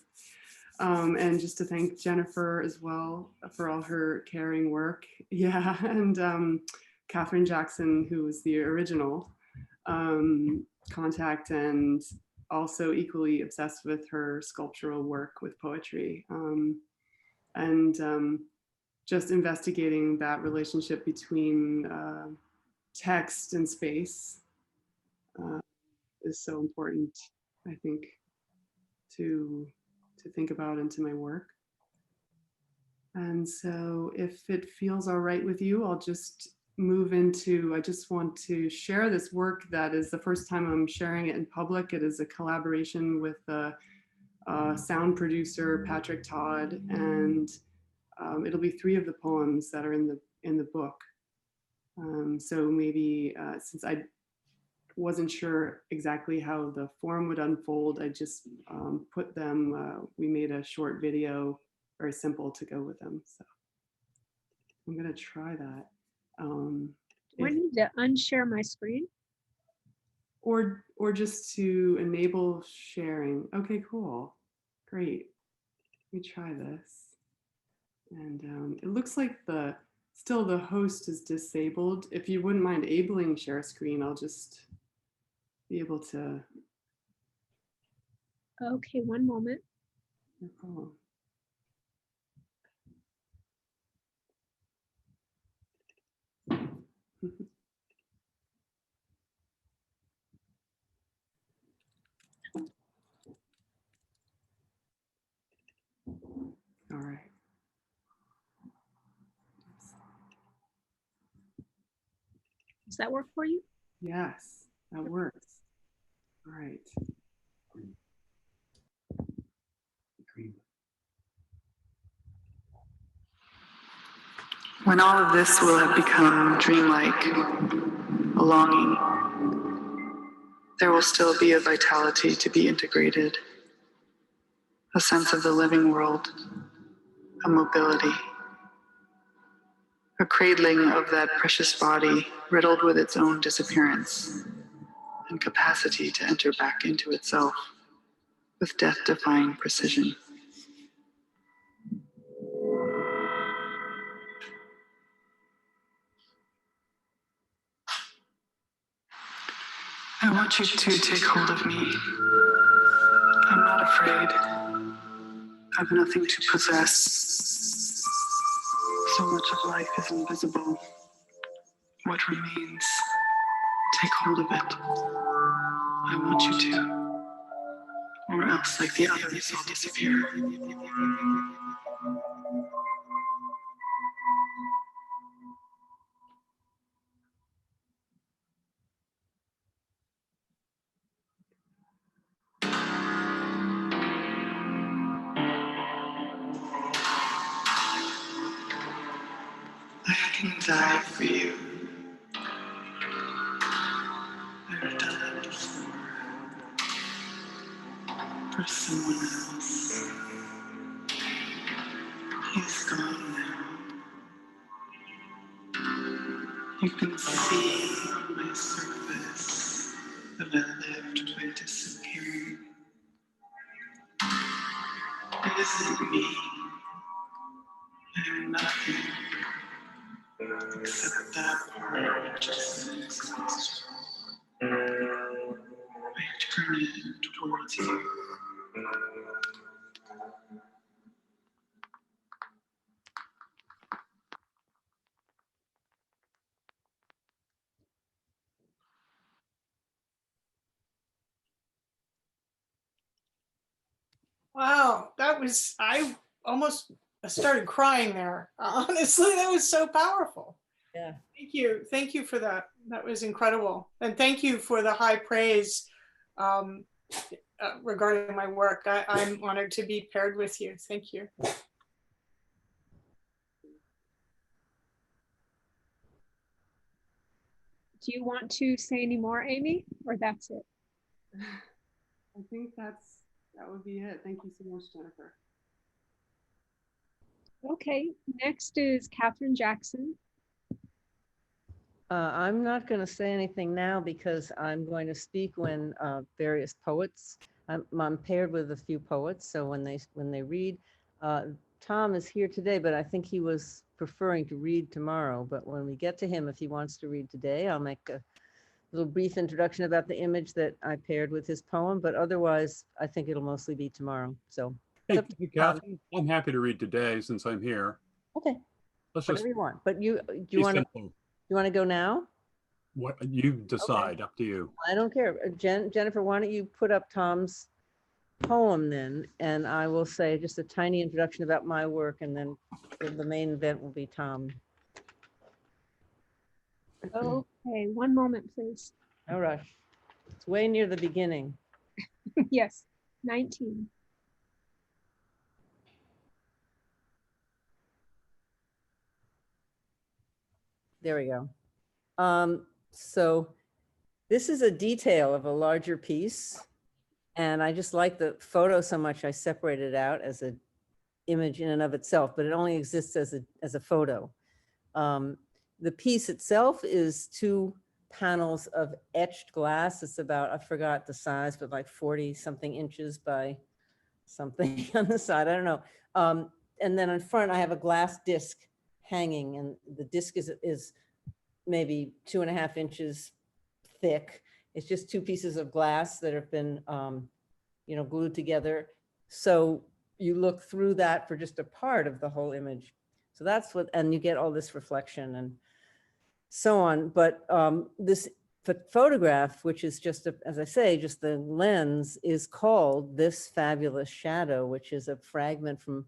And just to thank Jennifer as well for all her caring work. Yeah, and Katherine Jackson, who was the original contact, and also equally obsessed with her sculptural work with poetry. And just investigating that relationship between text and space is so important, I think, to think about into my work. And so if it feels all right with you, I'll just move into, I just want to share this work that is the first time I'm sharing it in public. It is a collaboration with sound producer Patrick Todd, and it'll be 3 of the poems that are in the book. So maybe since I wasn't sure exactly how the form would unfold, I just put them, we made a short video, very simple to go with them. So I'm gonna try that. Do I need to unshare my screen? Or just to enable sharing. Okay, cool, great. Let me try this. And it looks like still the host is disabled. If you wouldn't mind enabling share screen, I'll just be able to. Okay, one moment. No problem. All right. Does that work for you? Yes, that works. All right. When all of this will have become dreamlike, a longing, there will still be a vitality to be integrated, a sense of the living world, a mobility, a cradling of that precious body riddled with its own disappearance and capacity to enter back into itself with death-defying precision. I want you to take hold of me. I'm not afraid. I've nothing to possess. So much of life is invisible. What remains? Take hold of it. I want you to. Or else, like the others, I'll disappear. I can die for you. I've done it before. For someone else. He's gone now. You can see on my surface that I lived by disappearing. It isn't me. I am nothing except that part which is exhaustion. I turn it towards you. Wow, that was, I almost started crying there. Honestly, that was so powerful. Yeah. Thank you. Thank you for that. That was incredible. And thank you for the high praise regarding my work. I'm honored to be paired with you. Thank you. Do you want to say any more, Amy, or that's it? I think that would be it. Thank you so much, Jennifer. Okay, next is Katherine Jackson. I'm not going to say anything now because I'm going to speak when various poets. I'm paired with a few poets, so when they read, Tom is here today, but I think he was preferring to read tomorrow. But when we get to him, if he wants to read today, I'll make a little brief introduction about the image that I paired with his poem. But otherwise, I think it'll mostly be tomorrow. So, hey, Katherine, I'm happy to read today since I'm here. Okay, let's whatever just. You want. But do you want to? You want to go now? What you decide, okay. Up to you. I don't care. Jennifer, why don't you put up Tom's poem then, and I will say just a tiny introduction about my work, and then the main event will be Tom. Okay, one moment, please. No rush. It's way near the beginning. Yes, 19. There we go. So this is a detail of a larger piece, and I just like the photo so much I separated it out as an image in and of itself, but it only exists as a photo. The piece itself is 2 panels of etched glass. It's about, I forgot the size, but like 40 something inches by something on the side. I don't know. And then in front, I have a glass disc hanging, and the disc is maybe 2.5 inches thick. It's just two pieces of glass that have been, glued together. So you look through that for just a part of the whole image. So that's what, and you get all this reflection and so on. But this photograph, which is just, as I say, just the lens, is called This Fabulous Shadow, which is a fragment from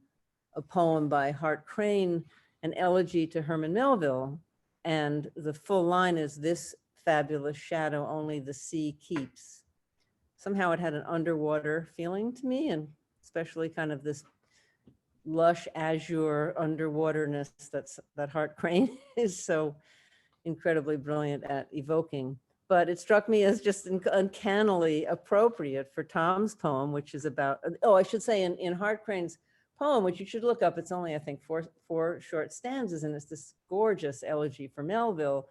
a poem by Hart Crane, an elegy to Herman Melville. And the full line is, "This fabulous shadow only the sea keeps." Somehow it had an underwater feeling to me, and especially kind of this lush azure underwaterness that Hart Crane is so incredibly brilliant at evoking. But it struck me as just uncannily appropriate for Tom's poem, which is about, oh, I should say in Hart Crane's poem, which you should look up, it's only, I think, four short stanzas, and it's this gorgeous elegy for Melville.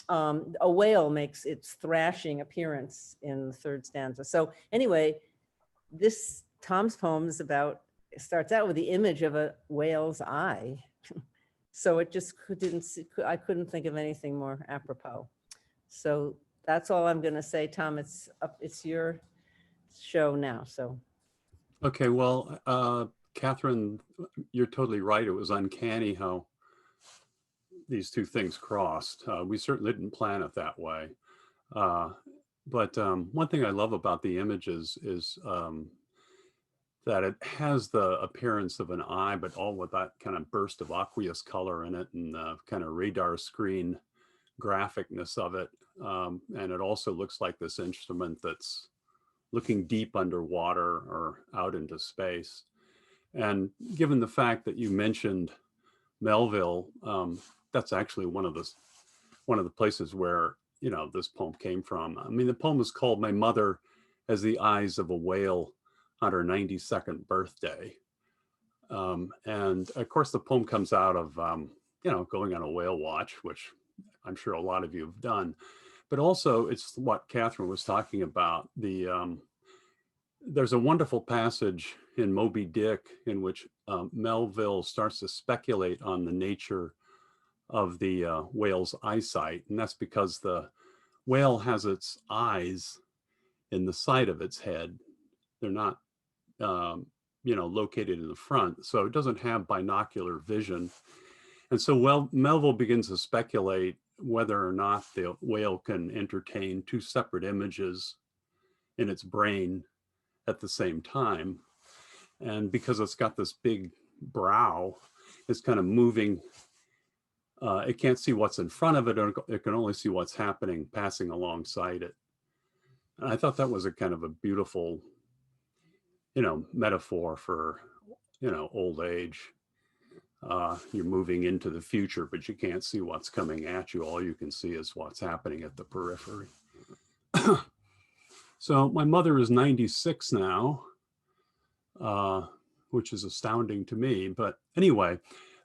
A whale makes its thrashing appearance in the third stanza. So anyway, this Tom's poem is about, it starts out with the image of a whale's eye. So it just I couldn't think of anything more apropos. So that's all I'm going to say, Tom. It's your show now. So. Okay, well, Katherine, you're totally right. It was uncanny how these two things crossed. We certainly didn't plan it that way. But one thing I love about the images is that it has the appearance of an eye, but all with that kind of burst of aqueous color in it and the kind of radar screen graphicness of it. And it also looks like this instrument that's looking deep underwater or out into space. And given the fact that you mentioned Melville, that's actually one of the places where, this poem came from. I mean, the poem is called "My Mother Has the Eyes of a Whale on Her 92nd Birthday." And of course, the poem comes out of, going on a whale watch, which I'm sure a lot of you have done. But also, it's what Katherine was talking about. There's a wonderful passage in Moby Dick in which Melville starts to speculate on the nature of the whale's eyesight. And that's because the whale has its eyes in the side of its head. They're not, located in the front. So it doesn't have binocular vision. And so Melville begins to speculate whether or not the whale can entertain two separate images in its brain at the same time. And because it's got this big brow, it's kind of moving. It can't see what's in front of it. It can only see what's happening, passing alongside it. And I thought that was a kind of a beautiful, metaphor for, old age. You're moving into the future, but you can't see what's coming at you. All you can see is what's happening at the periphery. So my mother is 96 now, which is astounding to me. But anyway,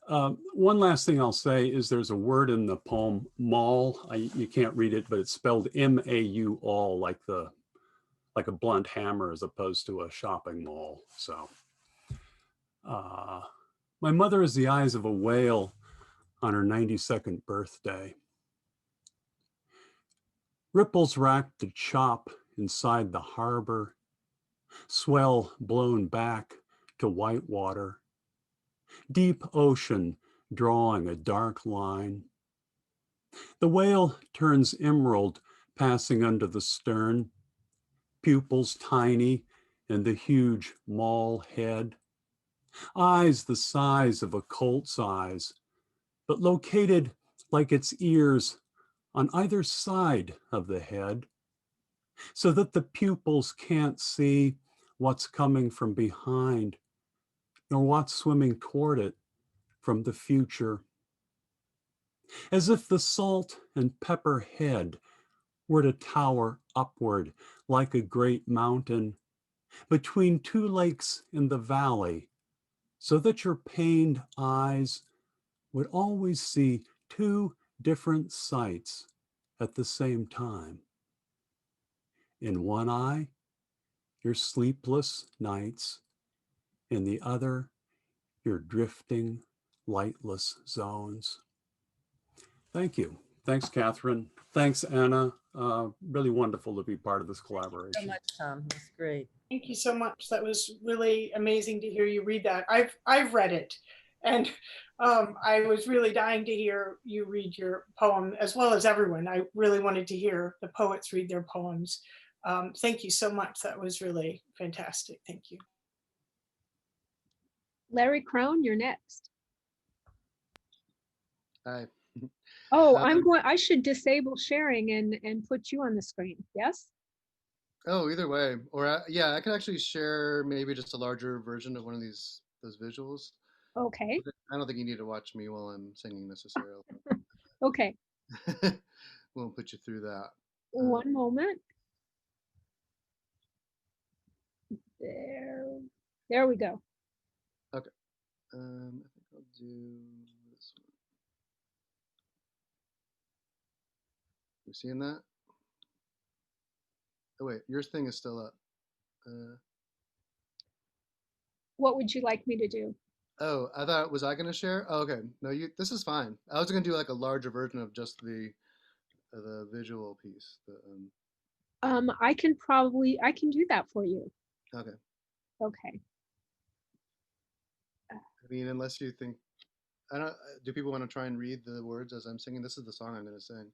one last thing I'll say is there's a word in the poem, mall. You can't read it, but it's spelled M-A-U, all, like a blunt hammer as opposed to a shopping mall. So my mother has the eyes of a whale on her 92nd birthday. Ripples rack the chop inside the harbor, swell blown back to white water, deep ocean drawing a dark line. The whale turns emerald passing under the stern, pupils tiny in the huge maul head, eyes the size of a colt's eyes, but located like its ears on either side of the head, so that the pupils can't see what's coming from behind, nor what's swimming toward it from the future. As if the salt and pepper head were to tower upward like a great mountain between two lakes in the valley, so that your pained eyes would always see two different sights at the same time. In one eye, your sleepless nights. In the other, your drifting, lightless zones. Thank you. Thanks, Katherine. Thanks, Anna. Really wonderful to be part of this So collaboration. much, Tom. That's great. Thank you so much. That was really amazing to hear you read that. I've read it, and I was really dying to hear you read your poem, as well as everyone. I really wanted to hear the poets read their poems. Thank you so much. That was really fantastic. Thank you. Larry Crone, you're next. Hi. Oh, Um, I should disable sharing and put you on the screen. Yes? oh, either way, or yeah, I could actually share maybe just a larger version of one of those visuals. Okay. I don't think you need to watch me while I'm singing necessarily. Okay. Won't put you through that. One moment. There. There we go. Okay. I think I'll do this one. You seeing that? Oh wait, your thing is still up. What would you like me to do? Oh, I thought, was I gonna share? Oh, okay. No, this is fine. I was gonna do like a larger version of just the visual piece. I can do that for you. Okay. Okay. I mean, unless you think, I don't. Do people want to try and read the words as I'm singing? This is the song I'm gonna sing.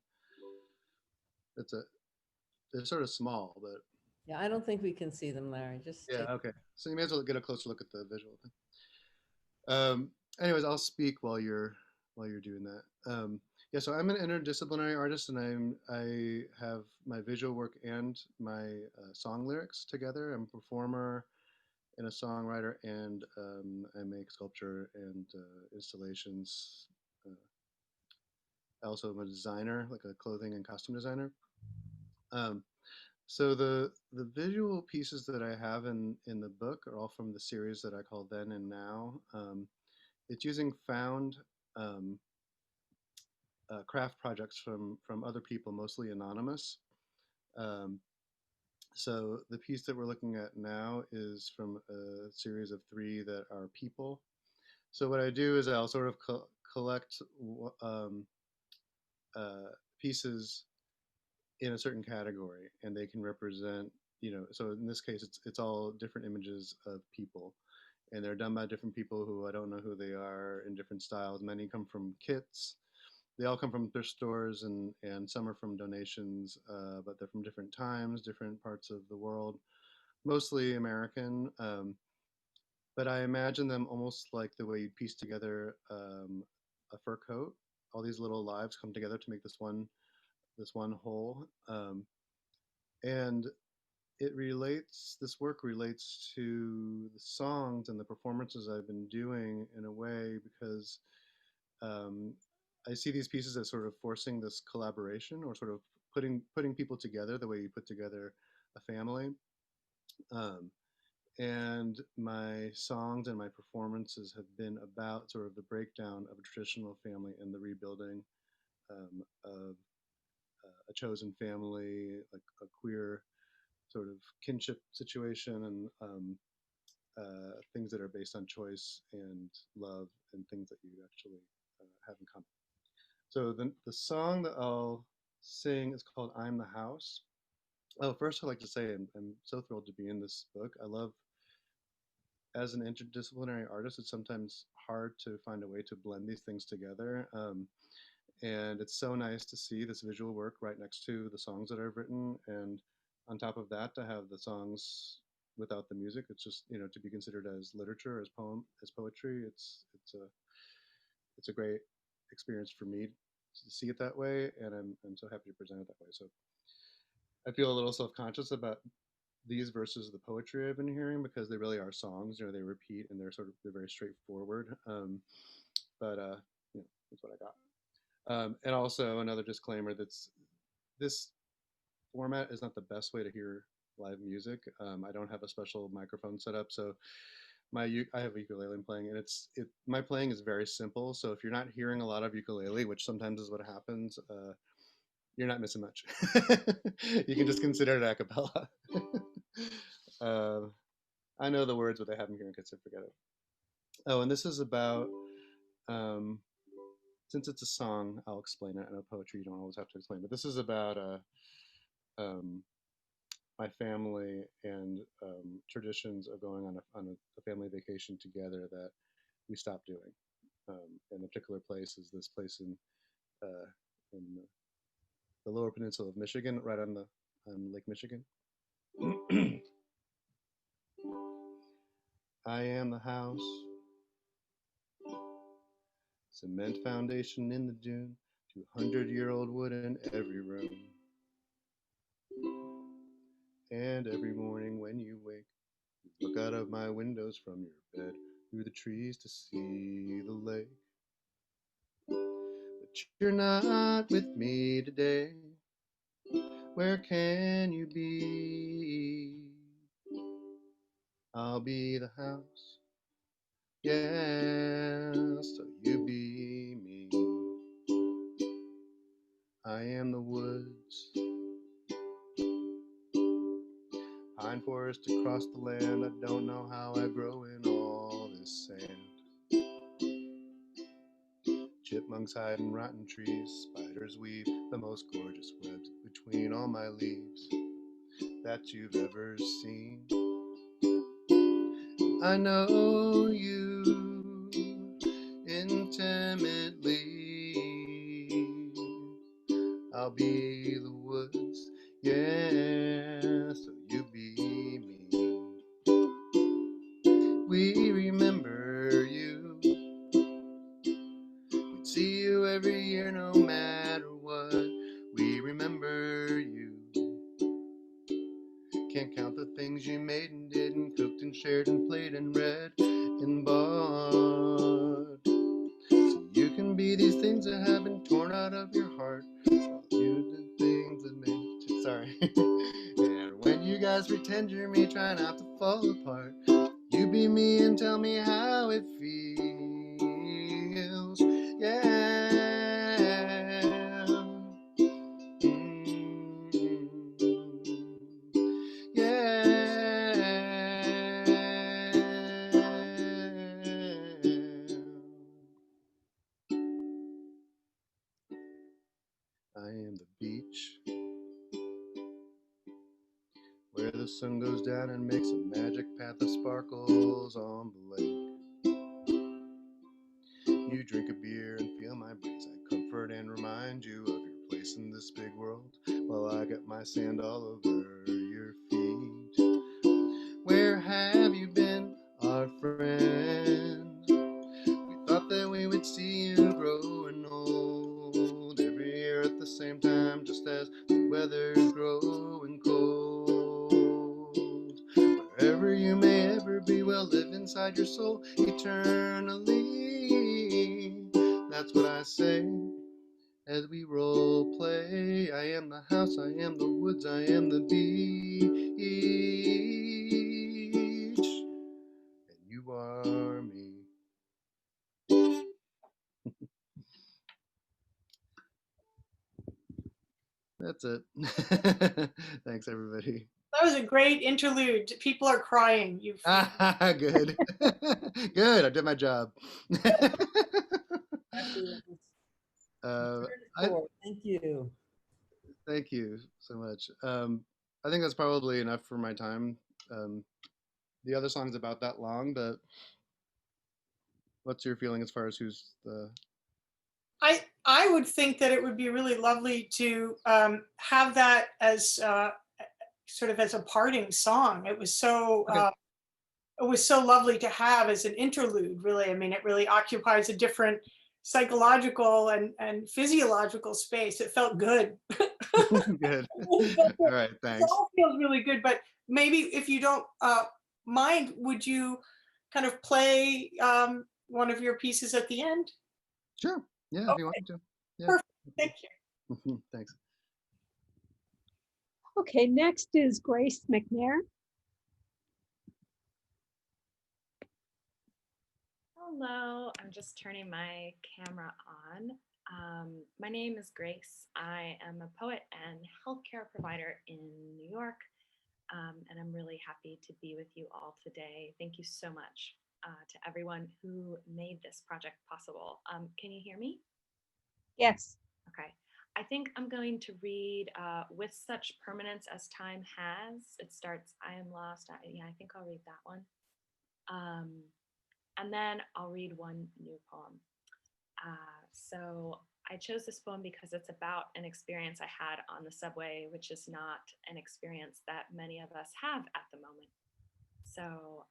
They're sort of small, but Yeah, I don't think we can see them, Larry. Just yeah. take. Okay. So you may as well get a closer look at the visual thing. Anyways, I'll speak while you're doing that. Yeah, so I'm an interdisciplinary artist, and I have my visual work and my song lyrics together. I'm a performer and a songwriter, and I make sculpture and installations. I also am a designer, like a clothing and costume designer. So the visual pieces that I have in the book are all from the series that I call Then and Now. It's using found craft projects from other people, mostly anonymous. So the piece that we're looking at now is from a series of 3 that are people. So what I do is I'll sort of collect pieces in a certain category, and they can represent, so in this case, it's all different images of people, and they're done by different people who I don't know who they are, in different styles. Many come from kits. They all come from thrift stores, and some are from donations, but they're from different times, different parts of the world, mostly American. But I imagine them almost like the way you piece together a fur coat. All these little lives come together to make this one whole. And this work relates to the songs and the performances I've been doing in a way, because I see these pieces as sort of forcing this collaboration, or sort of putting people together the way you put together a family. And my songs and my performances have been about sort of the breakdown of a traditional family and the rebuilding of a chosen family, like a queer sort of kinship situation, and things that are based on choice and love, and things that you actually have in common. So the song that I'll sing is called I'm the House. Oh, first I'd like to say I'm so thrilled to be in this book. I love, as an interdisciplinary artist, it's sometimes hard to find a way to blend these things together. And it's so nice to see this visual work right next to the songs that I've written. And on top of that, to have the songs without the music, it's just, to be considered as literature, as poetry. It's a great experience for me to see it that way. And I'm so happy to present it that way. So I feel a little self-conscious about these versus the poetry I've been hearing, because they really are songs. They repeat, and they're very straightforward. But that's what I got. And also another disclaimer: this format is not the best way to hear live music. I don't have a special microphone set up, so I have a ukulele I'm playing, and my playing is very simple. So if you're not hearing a lot of ukulele, which sometimes is what happens, you're not missing much. You can just consider it a cappella. I know the words, but I haven't heard it, so forget it. Oh, and this is about, since it's a song, I'll explain it. I know poetry you don't always have to explain, but this is about my family and traditions of going on a family vacation together that we stopped doing. And a particular place is this place in the Lower Peninsula of Michigan, right on Lake Michigan. I am the house, cement foundation in the dune, 200-year-old wood in every room. And every morning when you wake, you look out of my windows from your bed, through the trees to see the lake. But you're not with me today. Where can you be? I'll be the house, yeah, so you be me. I am the woods, pine forest across the land. I don't know how I grow in all this sand. Chipmunks hide in rotten trees, spiders weave the most gorgeous webs between all my leaves that you've ever seen. I know you intimately. I'll be the woods, yeah, so you be me. We remember you. We'd see you every year no matter what. We remember you. Can't count the things you made and did and cooked and shared and played and read and bought. So you can be these things that have been torn out of your heart. While you did things that made you, sorry. And when you guys pretend you're me, try not to fall apart. You be me and tell me how it feels. Yeah. I am the beach where the sun goes down and makes a magic path of sparkles on the lake. You drink a beer and feel my breeze. I comfort and remind you of your place in this big world while I get my sand all over your feet. Where have you been, our friend? We thought that we would see you growing old every year at the same time, just as the weather's growing cold. Wherever you may ever be, we'll live inside your soul eternally. That's what I say as we role play. I am the house, I am the woods, I am the beach, and you are me. That's it. Thanks, everybody. That was a great interlude. People are crying. You've Good. Good. I did my job. Thank you. Thank you so much. I think that's probably enough for my time. The other song's about that long, but what's your feeling as far as who's the... I would think that it would be really lovely to have that as sort of as a parting song. It was so lovely to have as an interlude, really. I mean, it really occupies a different psychological and physiological space. It felt good. Good. All right, thanks. It all feels really good, but maybe if you don't mind, would you kind of play one of your pieces at the end? Sure. Yeah, okay. If you want to. Yeah. Perfect. Thank you. Thanks. Okay, next is Grace Mcnair. Hello, I'm just turning my camera on. My name is Grace. I am a poet and healthcare provider in New York, and I'm really happy to be with you all today. Thank you so much to everyone who made this project possible. Can you hear me? Yes. Okay. I think I'm going to read With Such Permanence as Time Has. It starts, I am lost. Yeah, I think I'll read that one. And then I'll read one new poem. So I chose this poem because it's about an experience I had on the subway, which is not an experience that many of us have at the moment. So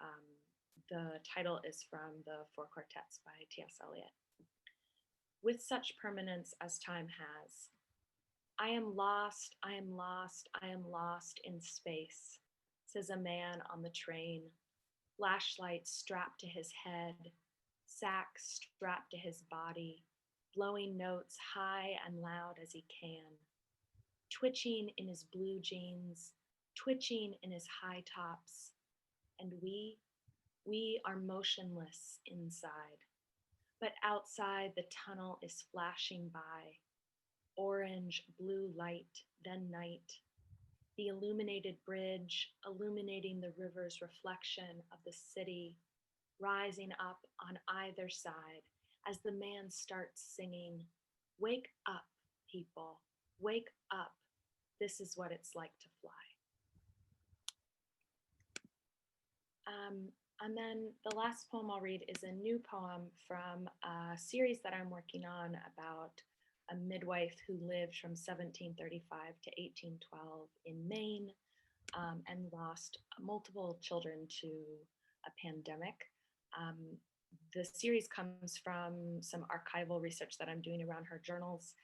the title is from the Four Quartets by T.S. Eliot. With such permanence as time has, I am lost, I am lost, I am lost in space, says a man on the train, flashlight strapped to his head, sack strapped to his body, blowing notes high and loud as he can, twitching in his blue jeans, twitching in his high tops, and we are motionless inside. But outside the tunnel is flashing by, orange, blue light, then night, the illuminated bridge illuminating the river's reflection of the city, rising up on either side as the man starts singing, "Wake up, people, wake up. This is what it's like to fly." And then the last poem I'll read is a new poem from a series that I'm working on about a midwife who lived from 1735 to 1812 in Maine and lost multiple children to a pandemic. The series comes from some archival research that I'm doing around her journals.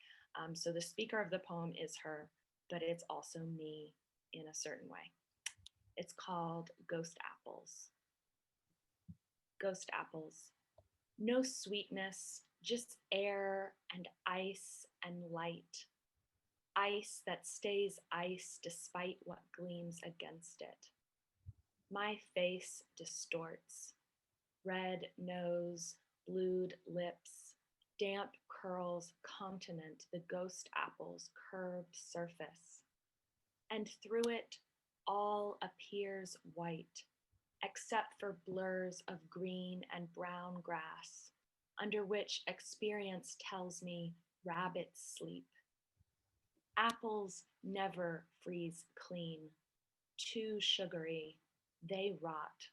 So the speaker of the poem is her, but it's also me in a certain way. It's called Ghost Apples. Ghost apples. No sweetness, just air and ice and light. Ice that stays ice despite what gleams against it. My face distorts. Red nose, blued lips, damp curls continent the ghost apple's curved surface. And through it, all appears white, except for blurs of green and brown grass, under which experience tells me rabbits sleep. Apples never freeze clean, too sugary, they rot,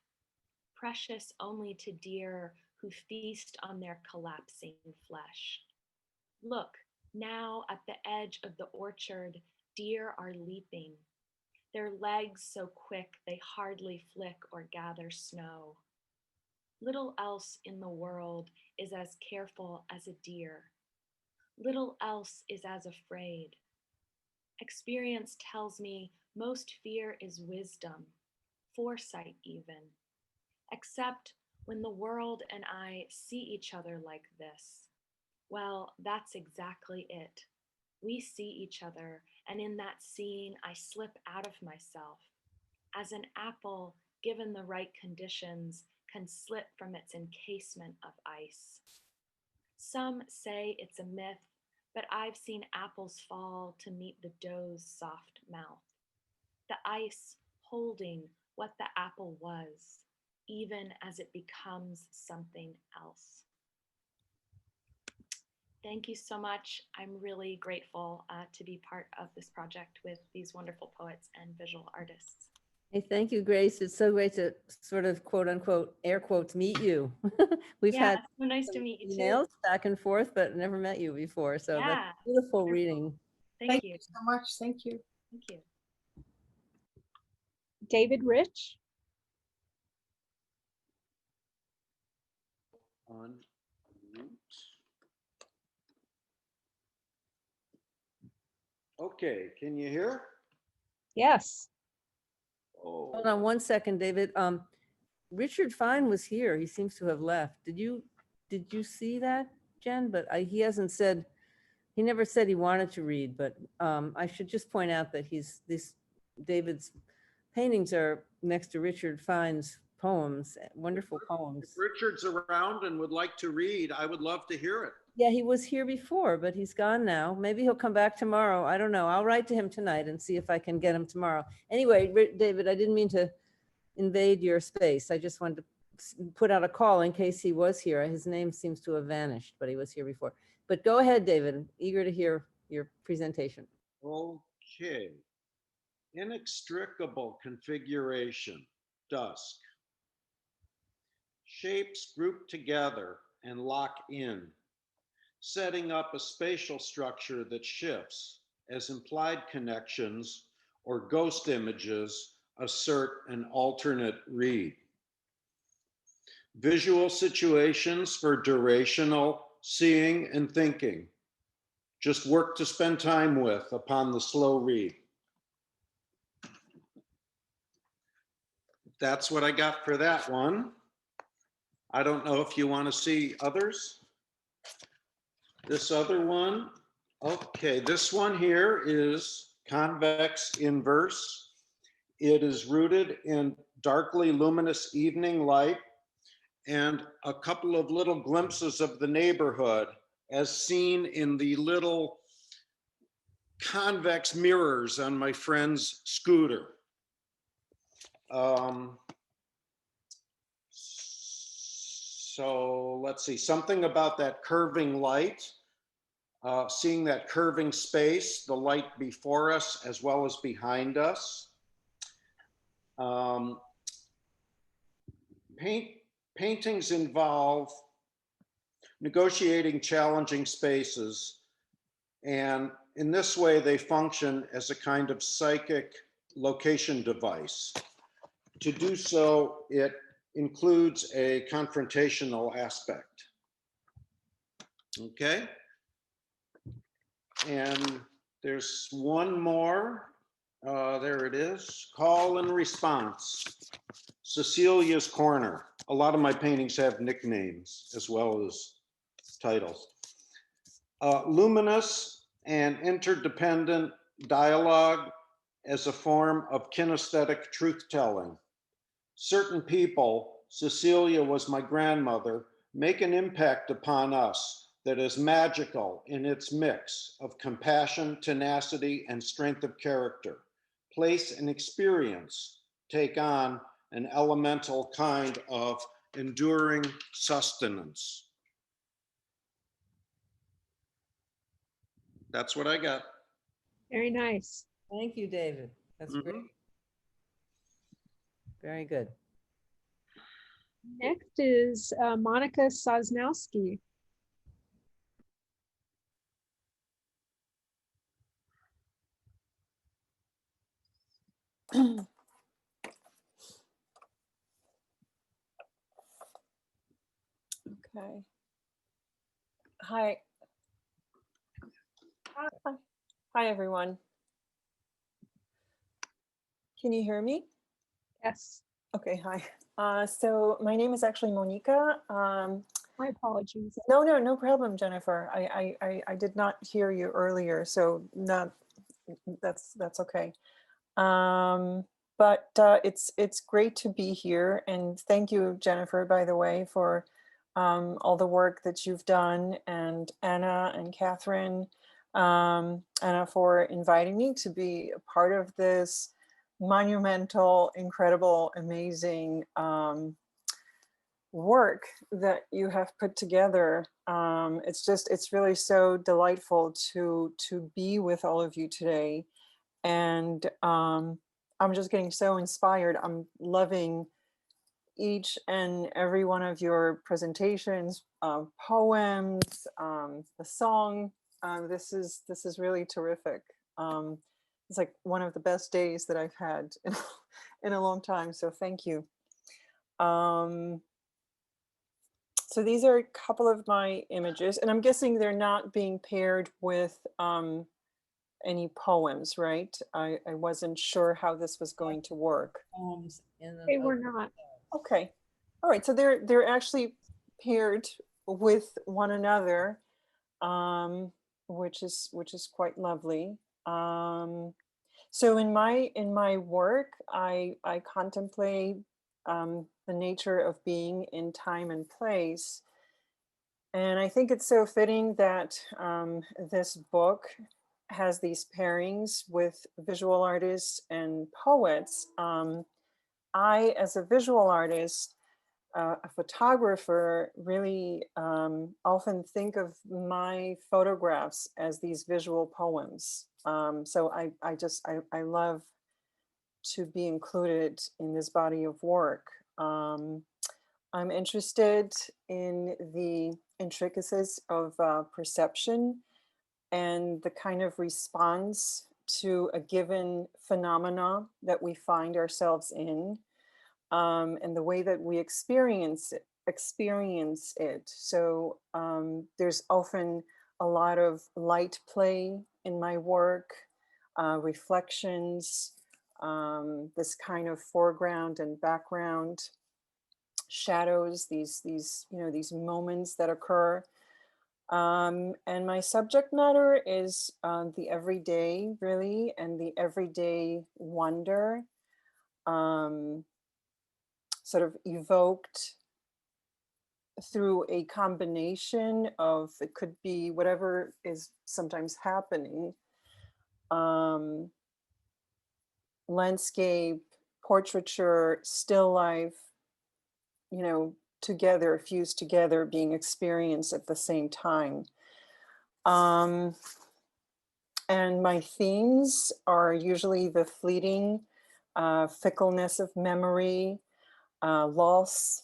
precious only to deer who feast on their collapsing flesh. Look, now at the edge of the orchard, deer are leaping, their legs so quick they hardly flick or gather snow. Little else in the world is as careful as a deer. Little else is as afraid. Experience tells me most fear is wisdom, foresight even, except when the world and I see each other like this. Well, that's exactly it. We see each other, and in that seeing, I slip out of myself, as an apple, given the right conditions, can slip from its encasement of ice. Some say it's a myth, but I've seen apples fall to meet the doe's soft mouth. The ice holding what the apple was, even as it becomes something else. Thank you so much. I'm really grateful to be part of this project with these wonderful poets and visual artists. Hey, thank you, Grace. It's so great to sort of quote unquote, air quotes, meet you. We've had it's so nice to meet you emails too. back and forth, but never met you before. So Yeah. that's beautiful reading. Thank you so much. Thank you. Thank you. David Rich. On mute. Okay, can you hear? Yes. Oh, Hold on one second, David. Richard Fine was here. He seems to have left. Did you see that, Jen? But he hasn't said, he never said he wanted to read, but I should just point out that David's paintings are next to Richard Fine's poems, wonderful poems. if Richard's around and would like to read, I would love to hear it. Yeah, he was here before, but he's gone now. Maybe he'll come back tomorrow. I don't know. I'll write to him tonight and see if I can get him tomorrow. Anyway, David, I didn't mean to invade your space. I just wanted to put out a call in case he was here. His name seems to have vanished, but he was here before. But go ahead, David. I'm eager to hear your presentation. Okay. Inextricable configuration, dusk. Shapes group together and lock in, setting up a spatial structure that shifts as implied connections or ghost images assert an alternate read. Visual situations for durational seeing and thinking. Just work to spend time with upon the slow read. That's what I got for that one. I don't know if you want to see others. This other one, okay, this one here is convex inverse. It is rooted in darkly luminous evening light and a couple of little glimpses of the neighborhood as seen in the little convex mirrors on my friend's scooter. So let's see, something about that curving light, seeing that curving space, the light before us as well as behind us. Paintings involve negotiating challenging spaces, and in this way they function as a kind of psychic location device. To do so, it includes a confrontational aspect. Okay. And there's one more. There it is. Call and response. Cecilia's Corner. A lot of my paintings have nicknames as well as titles. Luminous and interdependent dialogue as a form of kinesthetic truth-telling. Certain people, Cecilia was my grandmother, make an impact upon us that is magical in its mix of compassion, tenacity, and strength of character. Place and experience take on an elemental kind of enduring sustenance. That's what I got. Very nice. Thank you, David. That's great. Very good. Next is Monica Sosnowski. Okay. Hi. Hi, everyone. Can you hear me? Yes. Okay, hi. So my name is actually Monica. My apologies. No problem, Jennifer. I did not hear you earlier, so that's okay. But it's great to be here, and thank you, Jennifer, by the way, for all the work that you've done, and Anna and Katherine, Anna, for inviting me to be a part of this monumental, incredible, amazing work that you have put together. It's really so delightful to be with all of you today, and I'm just getting so inspired. I'm loving each and every one of your presentations, poems, the song. This is really terrific. It's like one of the best days that I've had in a long time. So thank you. So these are a couple of my images, and I'm guessing they're not being paired with any poems, right? I wasn't sure how this was going to work. Poems in They were not. Okay. All right. So they're actually paired with one another, which is quite lovely. So in my work, I contemplate the nature of being in time and place. And I think it's so fitting that this book has these pairings with visual artists and poets. I, as a visual artist, a photographer, really often think of my photographs as these visual poems. So I love to be included in this body of work. I'm interested in the intricacies of perception and the kind of response to a given phenomena that we find ourselves in, and the way that we experience it. So there's often a lot of light play in my work, reflections, this kind of foreground and background, shadows, these moments that occur. And my subject matter is the everyday, really, and the everyday wonder, sort of evoked through a combination of, it could be whatever is sometimes happening, landscape, portraiture, still life, together, fused together, being experienced at the same time. And my themes are usually the fleeting fickleness of memory, loss,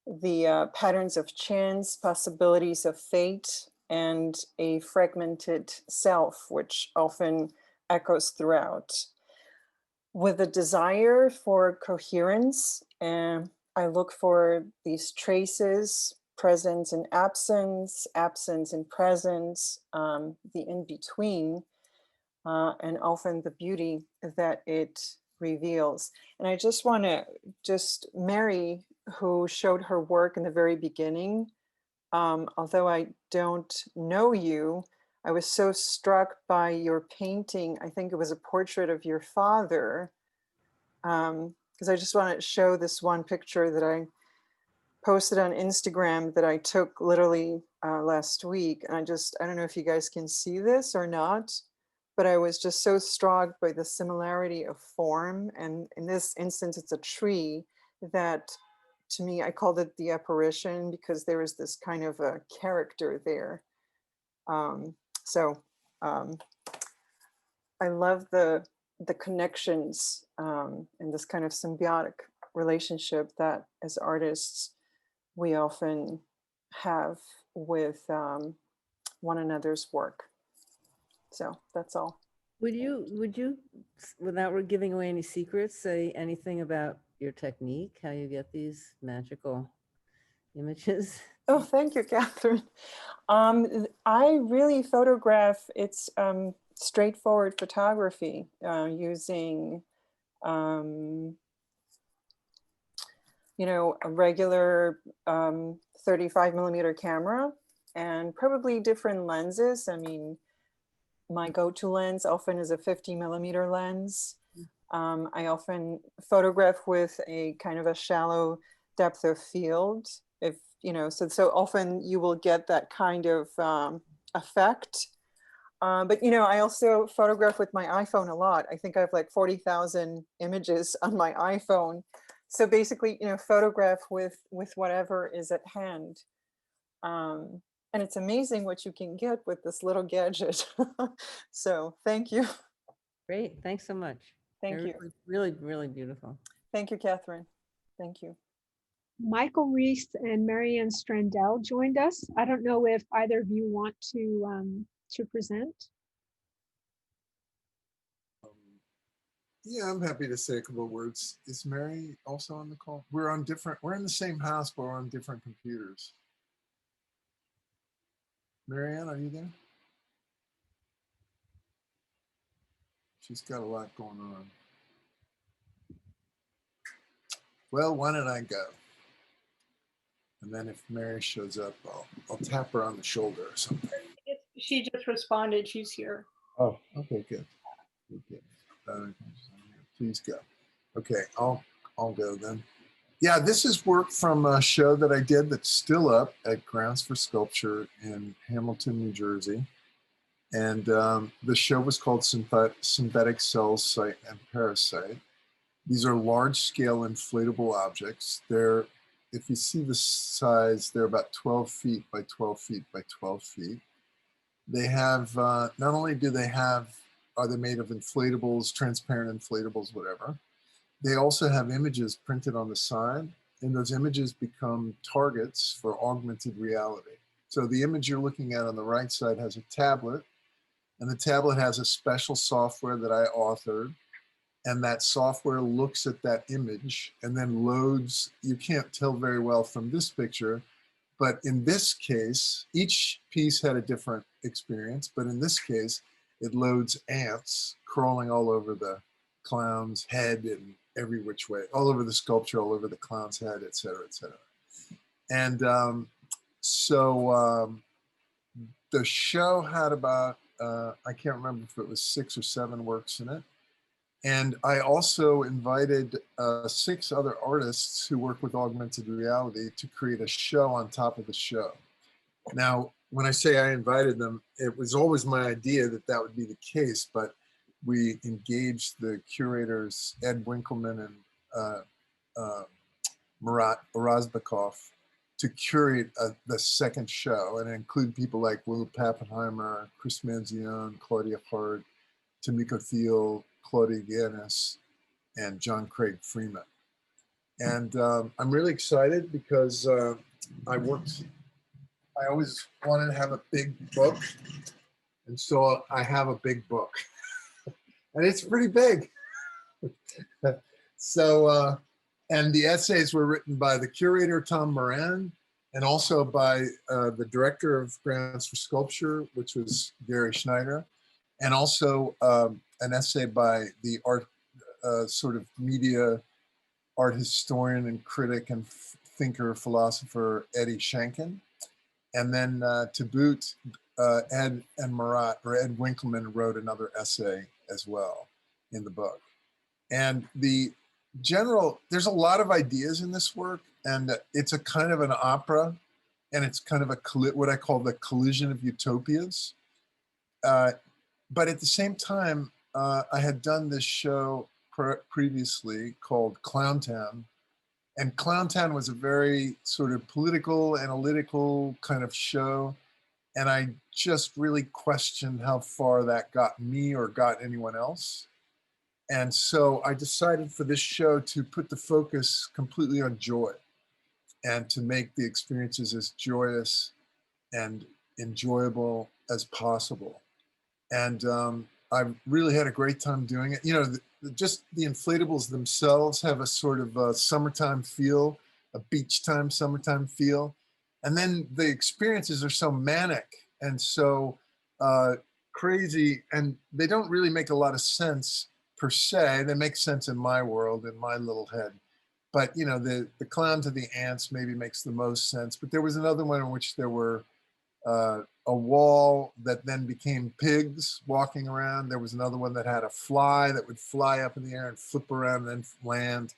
the patterns of chance, possibilities of fate, and a fragmented self, which often echoes throughout. With a desire for coherence, I look for these traces, presence and absence, absence and presence, the in-between, and often the beauty that it reveals. And I just want to, Mary, who showed her work in the very beginning, although I don't know you, I was so struck by your painting. I think it was a portrait of your father, because I just want to show this one picture that I posted on Instagram that I took literally last week. And I don't know if you guys can see this or not, but I was just so struck by the similarity of form. And in this instance, it's a tree that, to me, I called it the apparition because there is this kind of a character there. I love the connections and this kind of symbiotic relationship that as artists we often have with one another's work. So that's all. Would you, without giving away any secrets, say anything about your technique, how you get these magical images? Oh, thank you, Catherine. I really photograph, it's straightforward photography using, a regular 35mm camera and probably different lenses. I mean, my go-to lens often is a 50mm lens. I often photograph with a kind of a shallow depth of field. So often you will get that kind of effect. But I also photograph with my iPhone a lot. I think I have like 40,000 images on my iPhone. So basically, photograph with whatever is at hand. And it's amazing what you can get with this little gadget. So thank you. Great, thanks so much. Thank you. Really, really beautiful. Thank you, Catherine. Thank you. Michael Reese and Marianne Strandell joined us. I don't know if either of you want to present. Yeah, I'm happy to say a couple of words. Is Mary also on the call? We're in the same house, but we're on different computers. Marianne, are you there? She's got a lot going on. Well, why don't I go? And then if Mary shows up, I'll tap her on the shoulder or something. She just responded. She's here. Oh, okay, good. Please go. Okay, I'll go then. Yeah, this is work from a show that I did that's still up at Grounds for Sculpture in Hamilton, New Jersey. And the show was called Synthetic Cells, Site, and Parasite. These are large-scale inflatable objects. if you see the size, they're about 12 feet by 12 feet by 12 feet. They have, not only do they have, are they made of inflatables, transparent inflatables, whatever, they also have images printed on the side, and those images become targets for augmented reality. So the image you're looking at on the right side has a tablet, and the tablet has a special software that I authored, and that software looks at that image and then loads, you can't tell very well from this picture, but in this case, each piece had a different experience, but in this case, it loads ants crawling all over the clown's head and every which way, all over the sculpture, all over the clown's head, et cetera, et cetera. And the show had about, I can't remember if it was 6 or 7 works in it. And I also invited 6 other artists who work with augmented reality to create a show on top of the show. Now, when I say I invited them, it was always my idea that that would be the case, but we engaged the curators, Ed Winkleman and Murat Orazbekov, to curate the second show and include people like Will Pappenheimer, Chris Manzione, Claudia Hart, Tamiko Thiel, Claudia Guinness, and John Craig Freeman. And I'm really excited because I always wanted to have a big book. And so I have a big book. And it's pretty big. So, and the essays were written by the curator, Tom Moran, and also by the director of Grounds for Sculpture, which was Gary Schneider, and also an essay by the art, sort of media art historian and critic and thinker, philosopher, Eddie Shankin. And then to boot, Ed and Murat, or Ed Winkleman, wrote another essay as well in the book. And the general, there's a lot of ideas in this work, and it's a kind of an opera, and it's kind of a, what I call the collision of utopias. But at the same time, I had done this show previously called Clowntown, and Clowntown was a very sort of political, analytical kind of show. And I just really questioned how far that got me or got anyone else. And so I decided for this show to put the focus completely on joy and to make the experiences as joyous and enjoyable as possible. And I really had a great time doing it. You know, just the inflatables themselves have a sort of a summertime feel, a beach time, summertime feel. And then the experiences are so manic and so crazy, and they don't really make a lot of sense per se. They make sense in my world, in my little head. But, you know, the clown to the ants maybe makes the most sense. But there was another one in which there were a wall that then became pigs walking around. There was another one that had a fly that would fly up in the air and flip around and then land.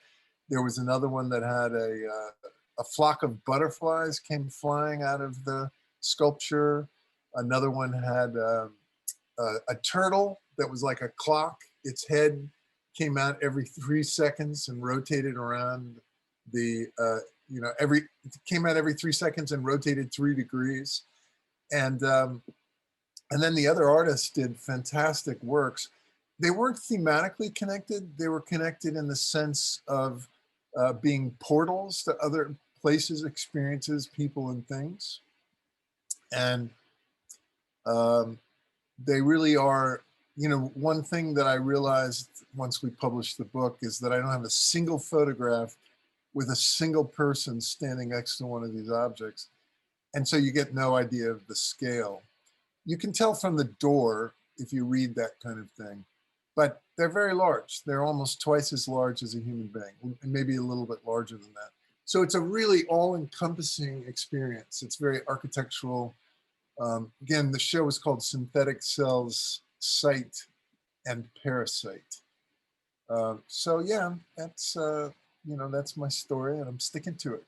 There was another one that had a flock of butterflies came flying out of the sculpture. Another one had a turtle that was like a clock. Its head came out every 3 seconds and rotated around the, you know, it came out every 3 seconds and rotated 3 degrees. And then the other artists did fantastic works. They weren't thematically connected. They were connected in the sense of being portals to other places, experiences, people, and things. And they really are, you know, one thing that I realized once we published the book is that I don't have a single photograph with a single person standing next to one of these objects. And so you get no idea of the scale. You can tell from the door if you read that kind of thing, but they're very large. They're almost twice as large as a human being, and maybe a little bit larger than that. So it's a really all-encompassing experience. It's very architectural. Again, the show is called Synthetic Cells, Site and Parasite. So yeah, that's, you know, that's my story, and I'm sticking to it.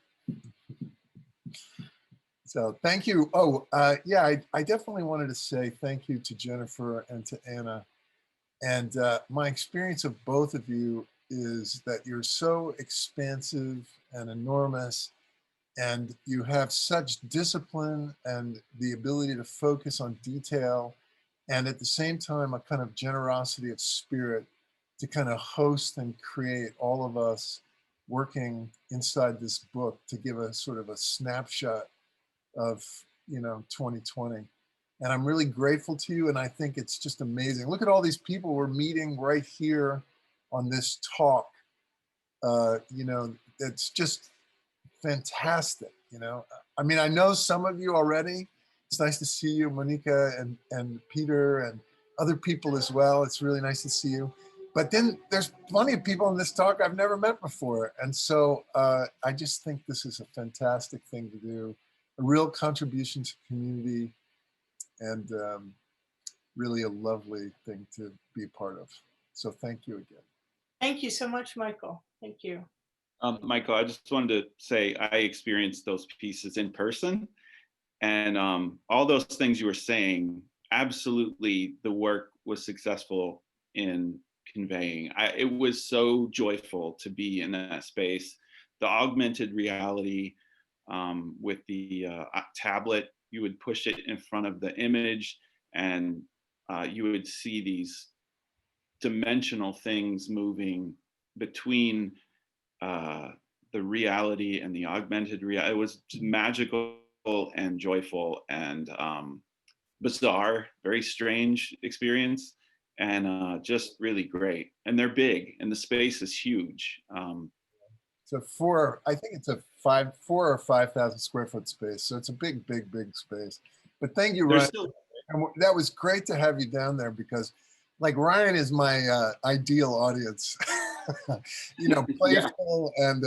So thank you. Oh, yeah, I definitely wanted to say thank you to Jennifer and to Anna. And my experience of both of you is that you're so expansive and enormous and you have such discipline and the ability to focus on detail, and at the same time, a kind of generosity of spirit to kind of host and create all of us working inside this book to give a sort of a snapshot of, 2020. And I'm really grateful to you. And I think it's just amazing. Look at all these people we're meeting right here on this talk. It's just fantastic. I mean, I know some of you already. It's nice to see you, Monica and Peter and other people as well. It's really nice to see you. But then there's plenty of people in this talk I've never met before. And so I just think this is a fantastic thing to do, a real contribution to community, and really a lovely thing to be part of. So thank you again. Thank you so much, Michael. Thank you. Michael, I just wanted to say I experienced those pieces in person, and all those things you were saying, absolutely the work was successful in conveying. It was so joyful to be in that space. The augmented reality with the tablet, you would push it in front of the image and you would see these dimensional things moving between the reality and the augmented reality. It was magical and joyful and bizarre, very strange experience, and just really great. And they're big, and the space is huge. So I think it's a 4,000 or 5,000 square foot space. So it's a big, big, big space. But thank you, Ryan. And that was great to have you down there because, like, Ryan is my ideal audience. Playful and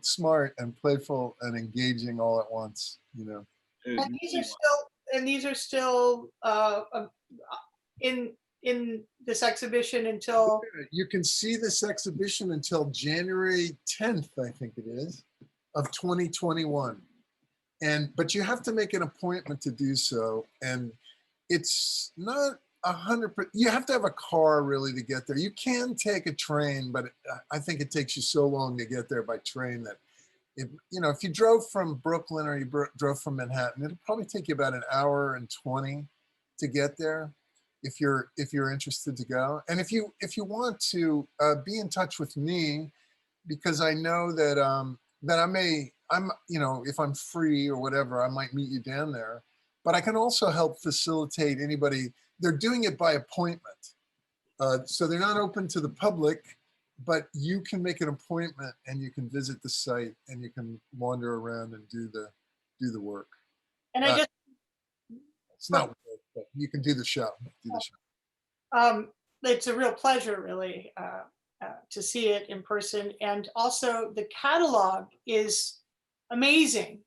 smart and playful and engaging all at once. And these are still in this exhibition until. You can see this exhibition until January 10th, I think it is, of 2021. But you have to make an appointment to do so, and it's not 100%. You have to have a car really to get there. You can take a train, but I think it takes you so long to get there by train that if you drove from Brooklyn or you drove from Manhattan, it'll probably take you about an hour and 20 to get there if you're interested to go. And if you want to be in touch with me, because I know that if I'm free or whatever, I might meet you down there. But I can also help facilitate anybody. They're doing it by appointment. So they're not open to the public, but you can make an appointment and you can visit the site and you can wander around and do the work. And I just, it's not work, but you can do the show. It's a real pleasure, really, to see it in person. And also the catalog is amazing,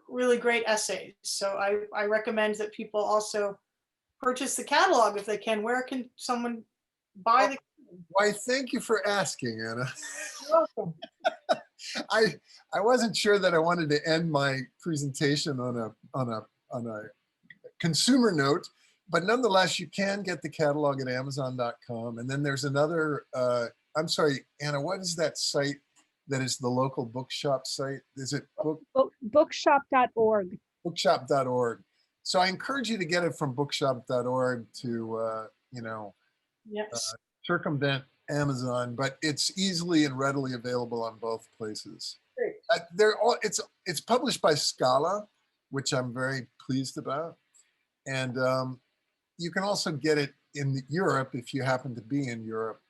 really great essays. So I recommend that people also purchase the catalog if they can. Where can someone buy the? Why, thank you for asking, Anna. You're welcome. I wasn't sure that I wanted to end my presentation on a consumer note, but nonetheless, you can get the catalog at Amazon.com. And then there's another. I'm sorry, Anna. What is that site that is the local bookshop site? Is it bookshop.org? Bookshop.org. So I encourage you to get it from bookshop.org to yes. Circumvent Amazon, but it's easily and readily available on both places. Great. It's published by Scala, which I'm very pleased about, and you can also get it in Europe if you happen to be in Europe.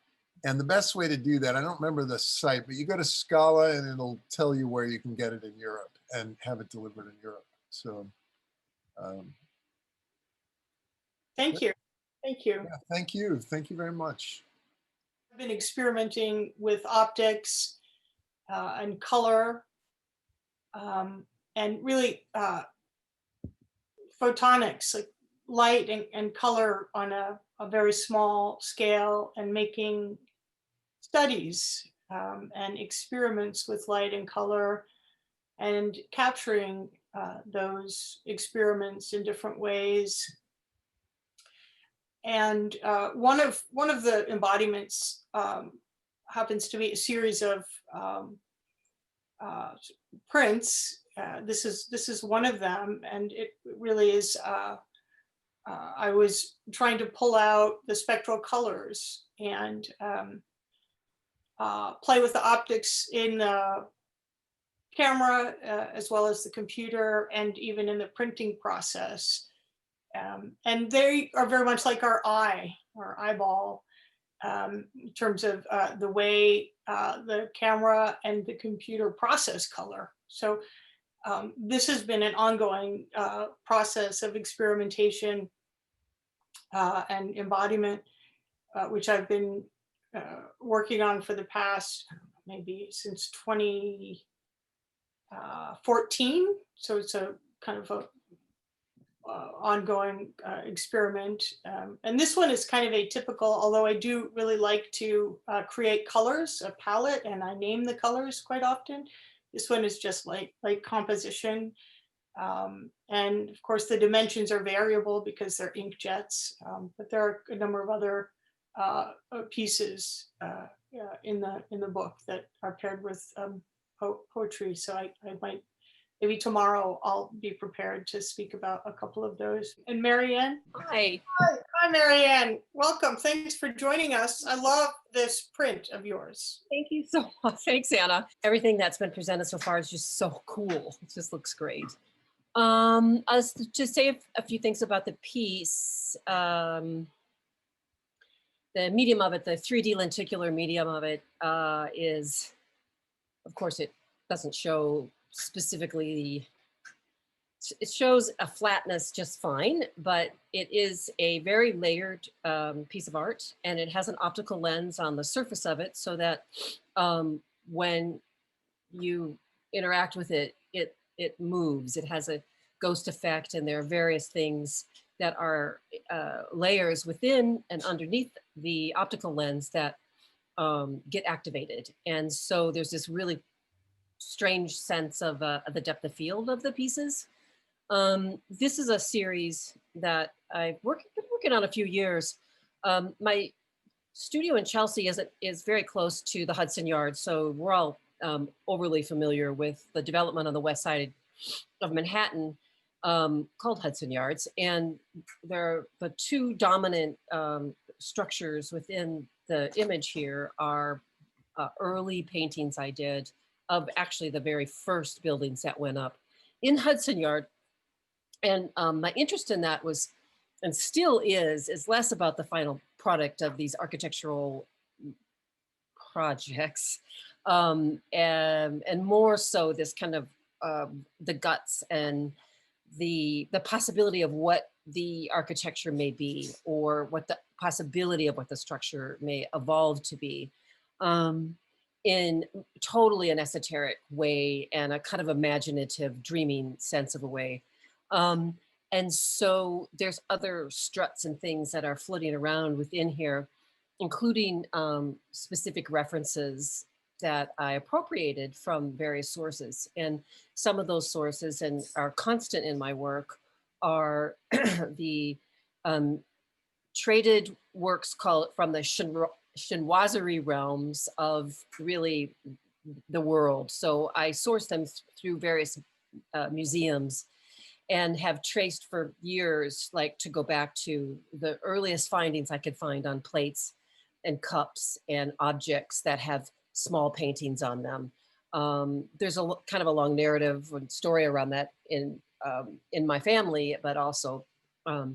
And the best way to do that, I don't remember the site, but you go to Scala and it'll tell you where you can get it in Europe and have it delivered in Europe. So. Thank you. Thank you. Yeah, thank you. Thank you very much. I've been experimenting with optics and color and really photonics, like light and color on a very small scale, and making studies and experiments with light and color and capturing those experiments in different ways. And one of the embodiments happens to be a series of prints. This is one of them, and it really is. I was trying to pull out the spectral colors and play with the optics in the camera as well as the computer, and even in the printing process. And they are very much like our eye, our eyeball, in terms of the way the camera and the computer process color. So this has been an ongoing process of experimentation and embodiment, which I've been working on for the past, maybe since 2014. So it's a kind of a ongoing experiment. And this one is kind of atypical, although I do really like to create colors, a palette, and I name the colors quite often. This one is just like composition. And of course the dimensions are variable because they're ink jets, but there are a number of other pieces in the book that are paired with poetry. So I might, maybe tomorrow I'll be prepared to speak about a couple of those. And Marianne? Hi. Hi, Marianne. Welcome. Thanks for joining us. I love this print of yours. Thank you so much. Thanks, Anna. Everything that's been presented so far is just so cool. It just looks great. To say a few things about the piece, the medium of it, the 3D lenticular medium of it is, of course, it doesn't show specifically, it shows a flatness just fine, but it is a very layered piece of art, and it has an optical lens on the surface of it so that when you interact with it, it moves. It has a ghost effect, and there are various things that are layers within and underneath the optical lens that get activated. And so there's this really strange sense of the depth of field of the pieces. This is a series that I've been working on a few years. My studio in Chelsea is very close to the Hudson Yards, so we're all overly familiar with the development on the west side of Manhattan called Hudson Yards. And the two dominant structures within the image here are early paintings I did of actually the very first buildings that went up in Hudson Yard. And my interest in that was, and still is less about the final product of these architectural projects, and more so this kind of the guts and the possibility of what the architecture may be, or what the possibility of what the structure may evolve to be, in totally an esoteric way and a kind of imaginative, dreaming sense of a way. And so there's other struts and things that are floating around within here, including specific references that I appropriated from various sources. And some of those sources and are constant in my work are the traded works called from the chinoiserie realms of really the world. So I sourced them through various museums and have traced for years, like to go back to the earliest findings I could find on plates and cups and objects that have small paintings on them. There's a kind of a long narrative and story around that in my family, but also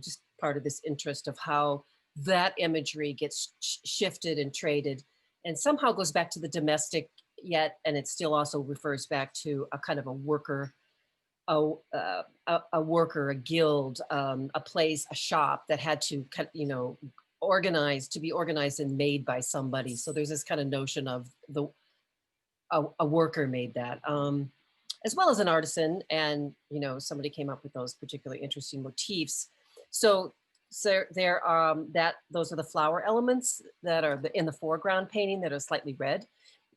just part of this interest of how that imagery gets shifted and traded and somehow goes back to the domestic yet, and it still also refers back to a kind of a worker, a worker, a guild, a place, a shop that had to, you know, be organized and made by somebody. So there's this kind of notion of a worker made that, as well as an artisan, and you know, somebody came up with those particularly interesting motifs. So there those are the flower elements that are in the foreground painting that are slightly red.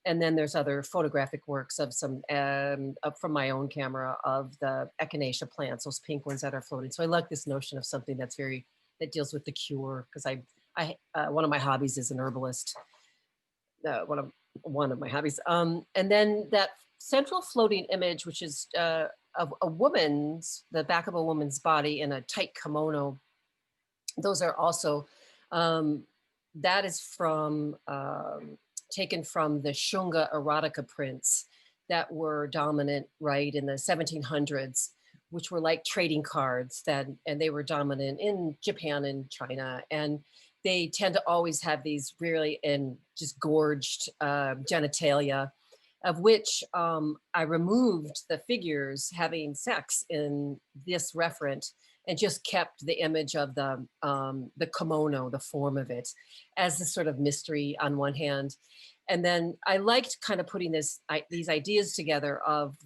And then there's other photographic works of some from my own camera of the echinacea plants, those pink ones that are floating. So I like this notion of something that deals with the cure, because I one of my hobbies is an herbalist. One of my hobbies. And then that central floating image, which is of a woman's, the back of a woman's body in a tight kimono. Those are also, that is from, taken from the Shunga erotica prints that were dominant, right, in the 1700s, which were like trading cards and they were dominant in Japan and China. And they tend to always have these really just gorged genitalia, of which I removed the figures having sex in this referent and just kept the image of the kimono, the form of it, as the sort of mystery on one hand. And then I liked kind of putting these ideas together of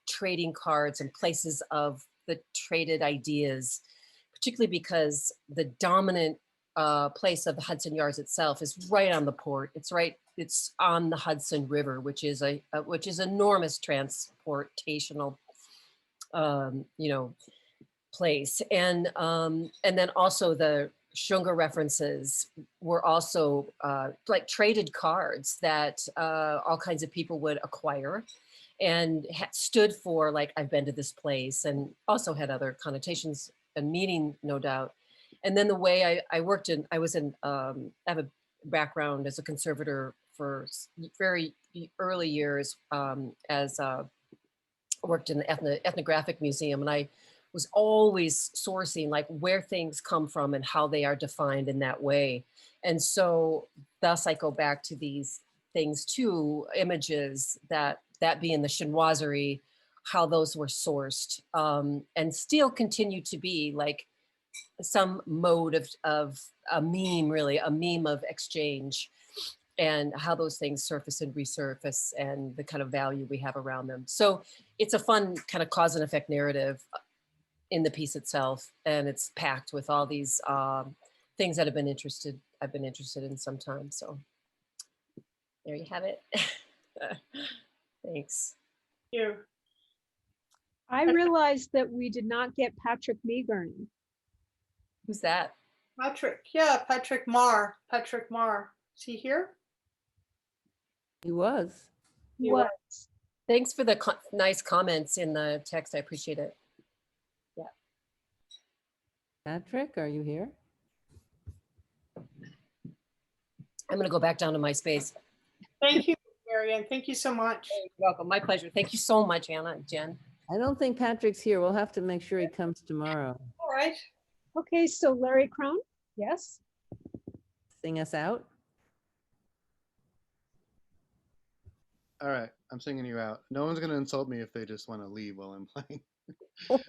trading cards and places of the traded ideas, particularly because the dominant place of the Hudson Yards itself is right on the port. It's on the Hudson River, which is enormous transportational, place. And then also the Shunga references were also like traded cards that all kinds of people would acquire and stood for, like, I've been to this place, and also had other connotations and meaning, no doubt. And then the way I have a background as a conservator for very early years, as worked in the ethnographic museum, and I was always sourcing like where things come from and how they are defined in that way. And so thus I go back to these things too, images that being the chinoiserie, how those were sourced, and still continue to be like some mode of a meme, really, a meme of exchange, and how those things surface and resurface and the kind of value we have around them. So it's a fun kind of cause and effect narrative in the piece itself, and it's packed with all these things that I've been interested in sometimes. So there you have it. Thanks. Thank you. I realized that we did not get Patrick Meagern. Who's that? Patrick, yeah, Patrick Marr. Is he here? He was. He was. Thanks for the nice comments in the text. I appreciate it. Yeah. Patrick, are you here? I'm going to go back down to my space. Thank you, Marianne. Thank you so much. You're welcome. My pleasure. Thank you so much, Anna and Jen. I don't think Patrick's here. We'll have to make sure he comes tomorrow. All right. Okay, so Larry Crone, yes? Sing us out. All right, I'm singing you out. No one's going to insult me if they just want to leave while I'm playing. Oh,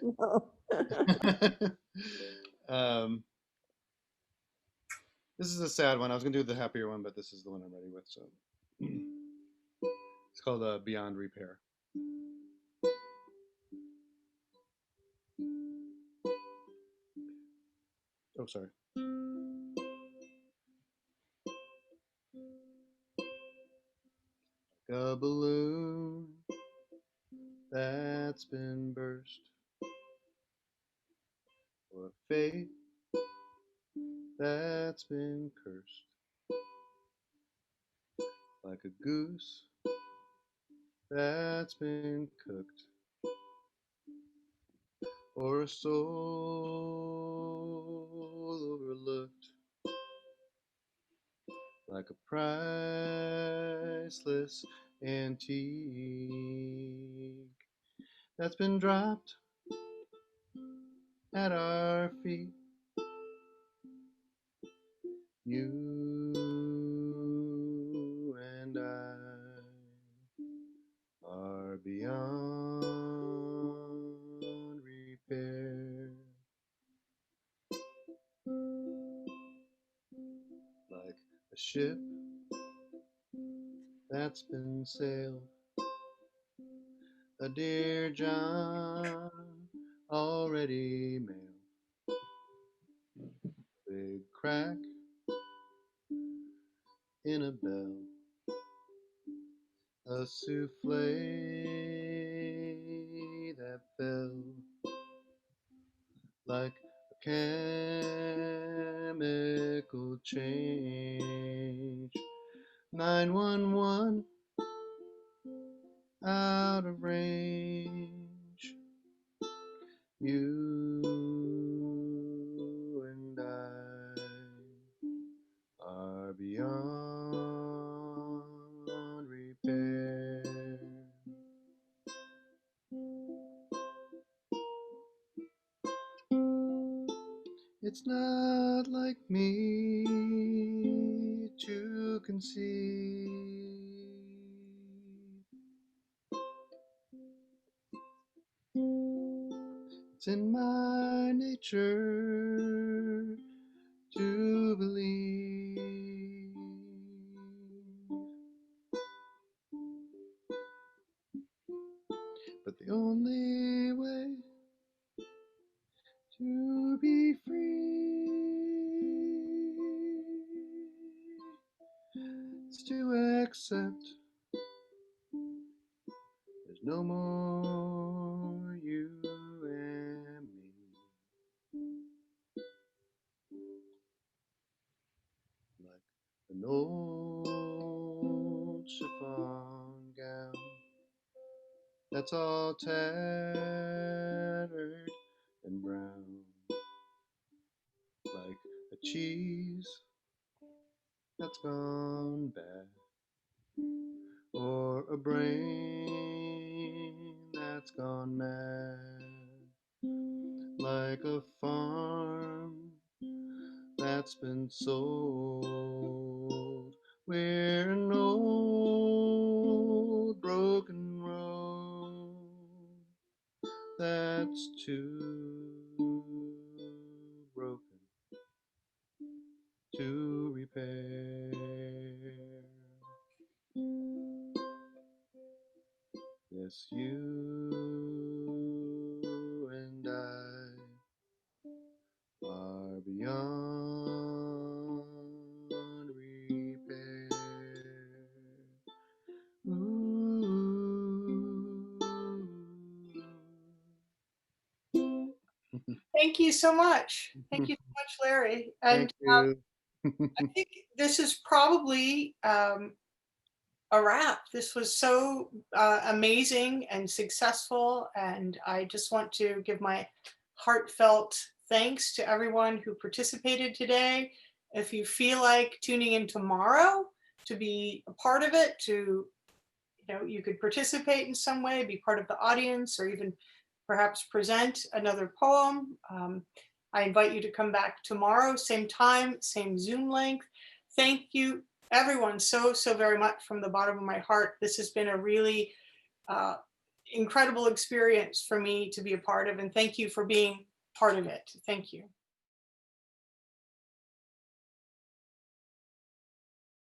no. This is a sad one. I was going to do the happier one, but this is the one I'm ready with. So it's called Beyond Repair. Oh, sorry. A balloon that's been burst, or a fate that's been cursed, like a goose that's been cooked, or a soul overlooked, like a priceless antique that's been dropped at our feet. You and I are beyond repair, like a ship that's been sailed, a Dear John already mailed, big crack in a bell, a souffle that fell, like a chemical change. 911, You and I are beyond repair. It's not like me to conceive. It's in my nature to believe. But the only way to be free is to accept there's no more you and me. Like an old chiffon gown that's all tattered and brown, like a cheese that's gone bad, or a brain that's gone mad, like a farm that's been sold. We're an old broken road that's too broken to repair. Yes, you and I are beyond repair. Thank you so much. Thank you so much, Larry. And Thank you. I think this is probably a wrap. This was so amazing and successful. And I just want to give my heartfelt thanks to everyone who participated today. If you feel like tuning in tomorrow to be a part of it, you could participate in some way, be part of the audience, or even perhaps present another poem. I invite you to come back tomorrow, same time, same Zoom link. Thank you, everyone, so very much from the bottom of my heart. This has been a really incredible experience for me to be a part of, and thank you for being part of it. Thank you.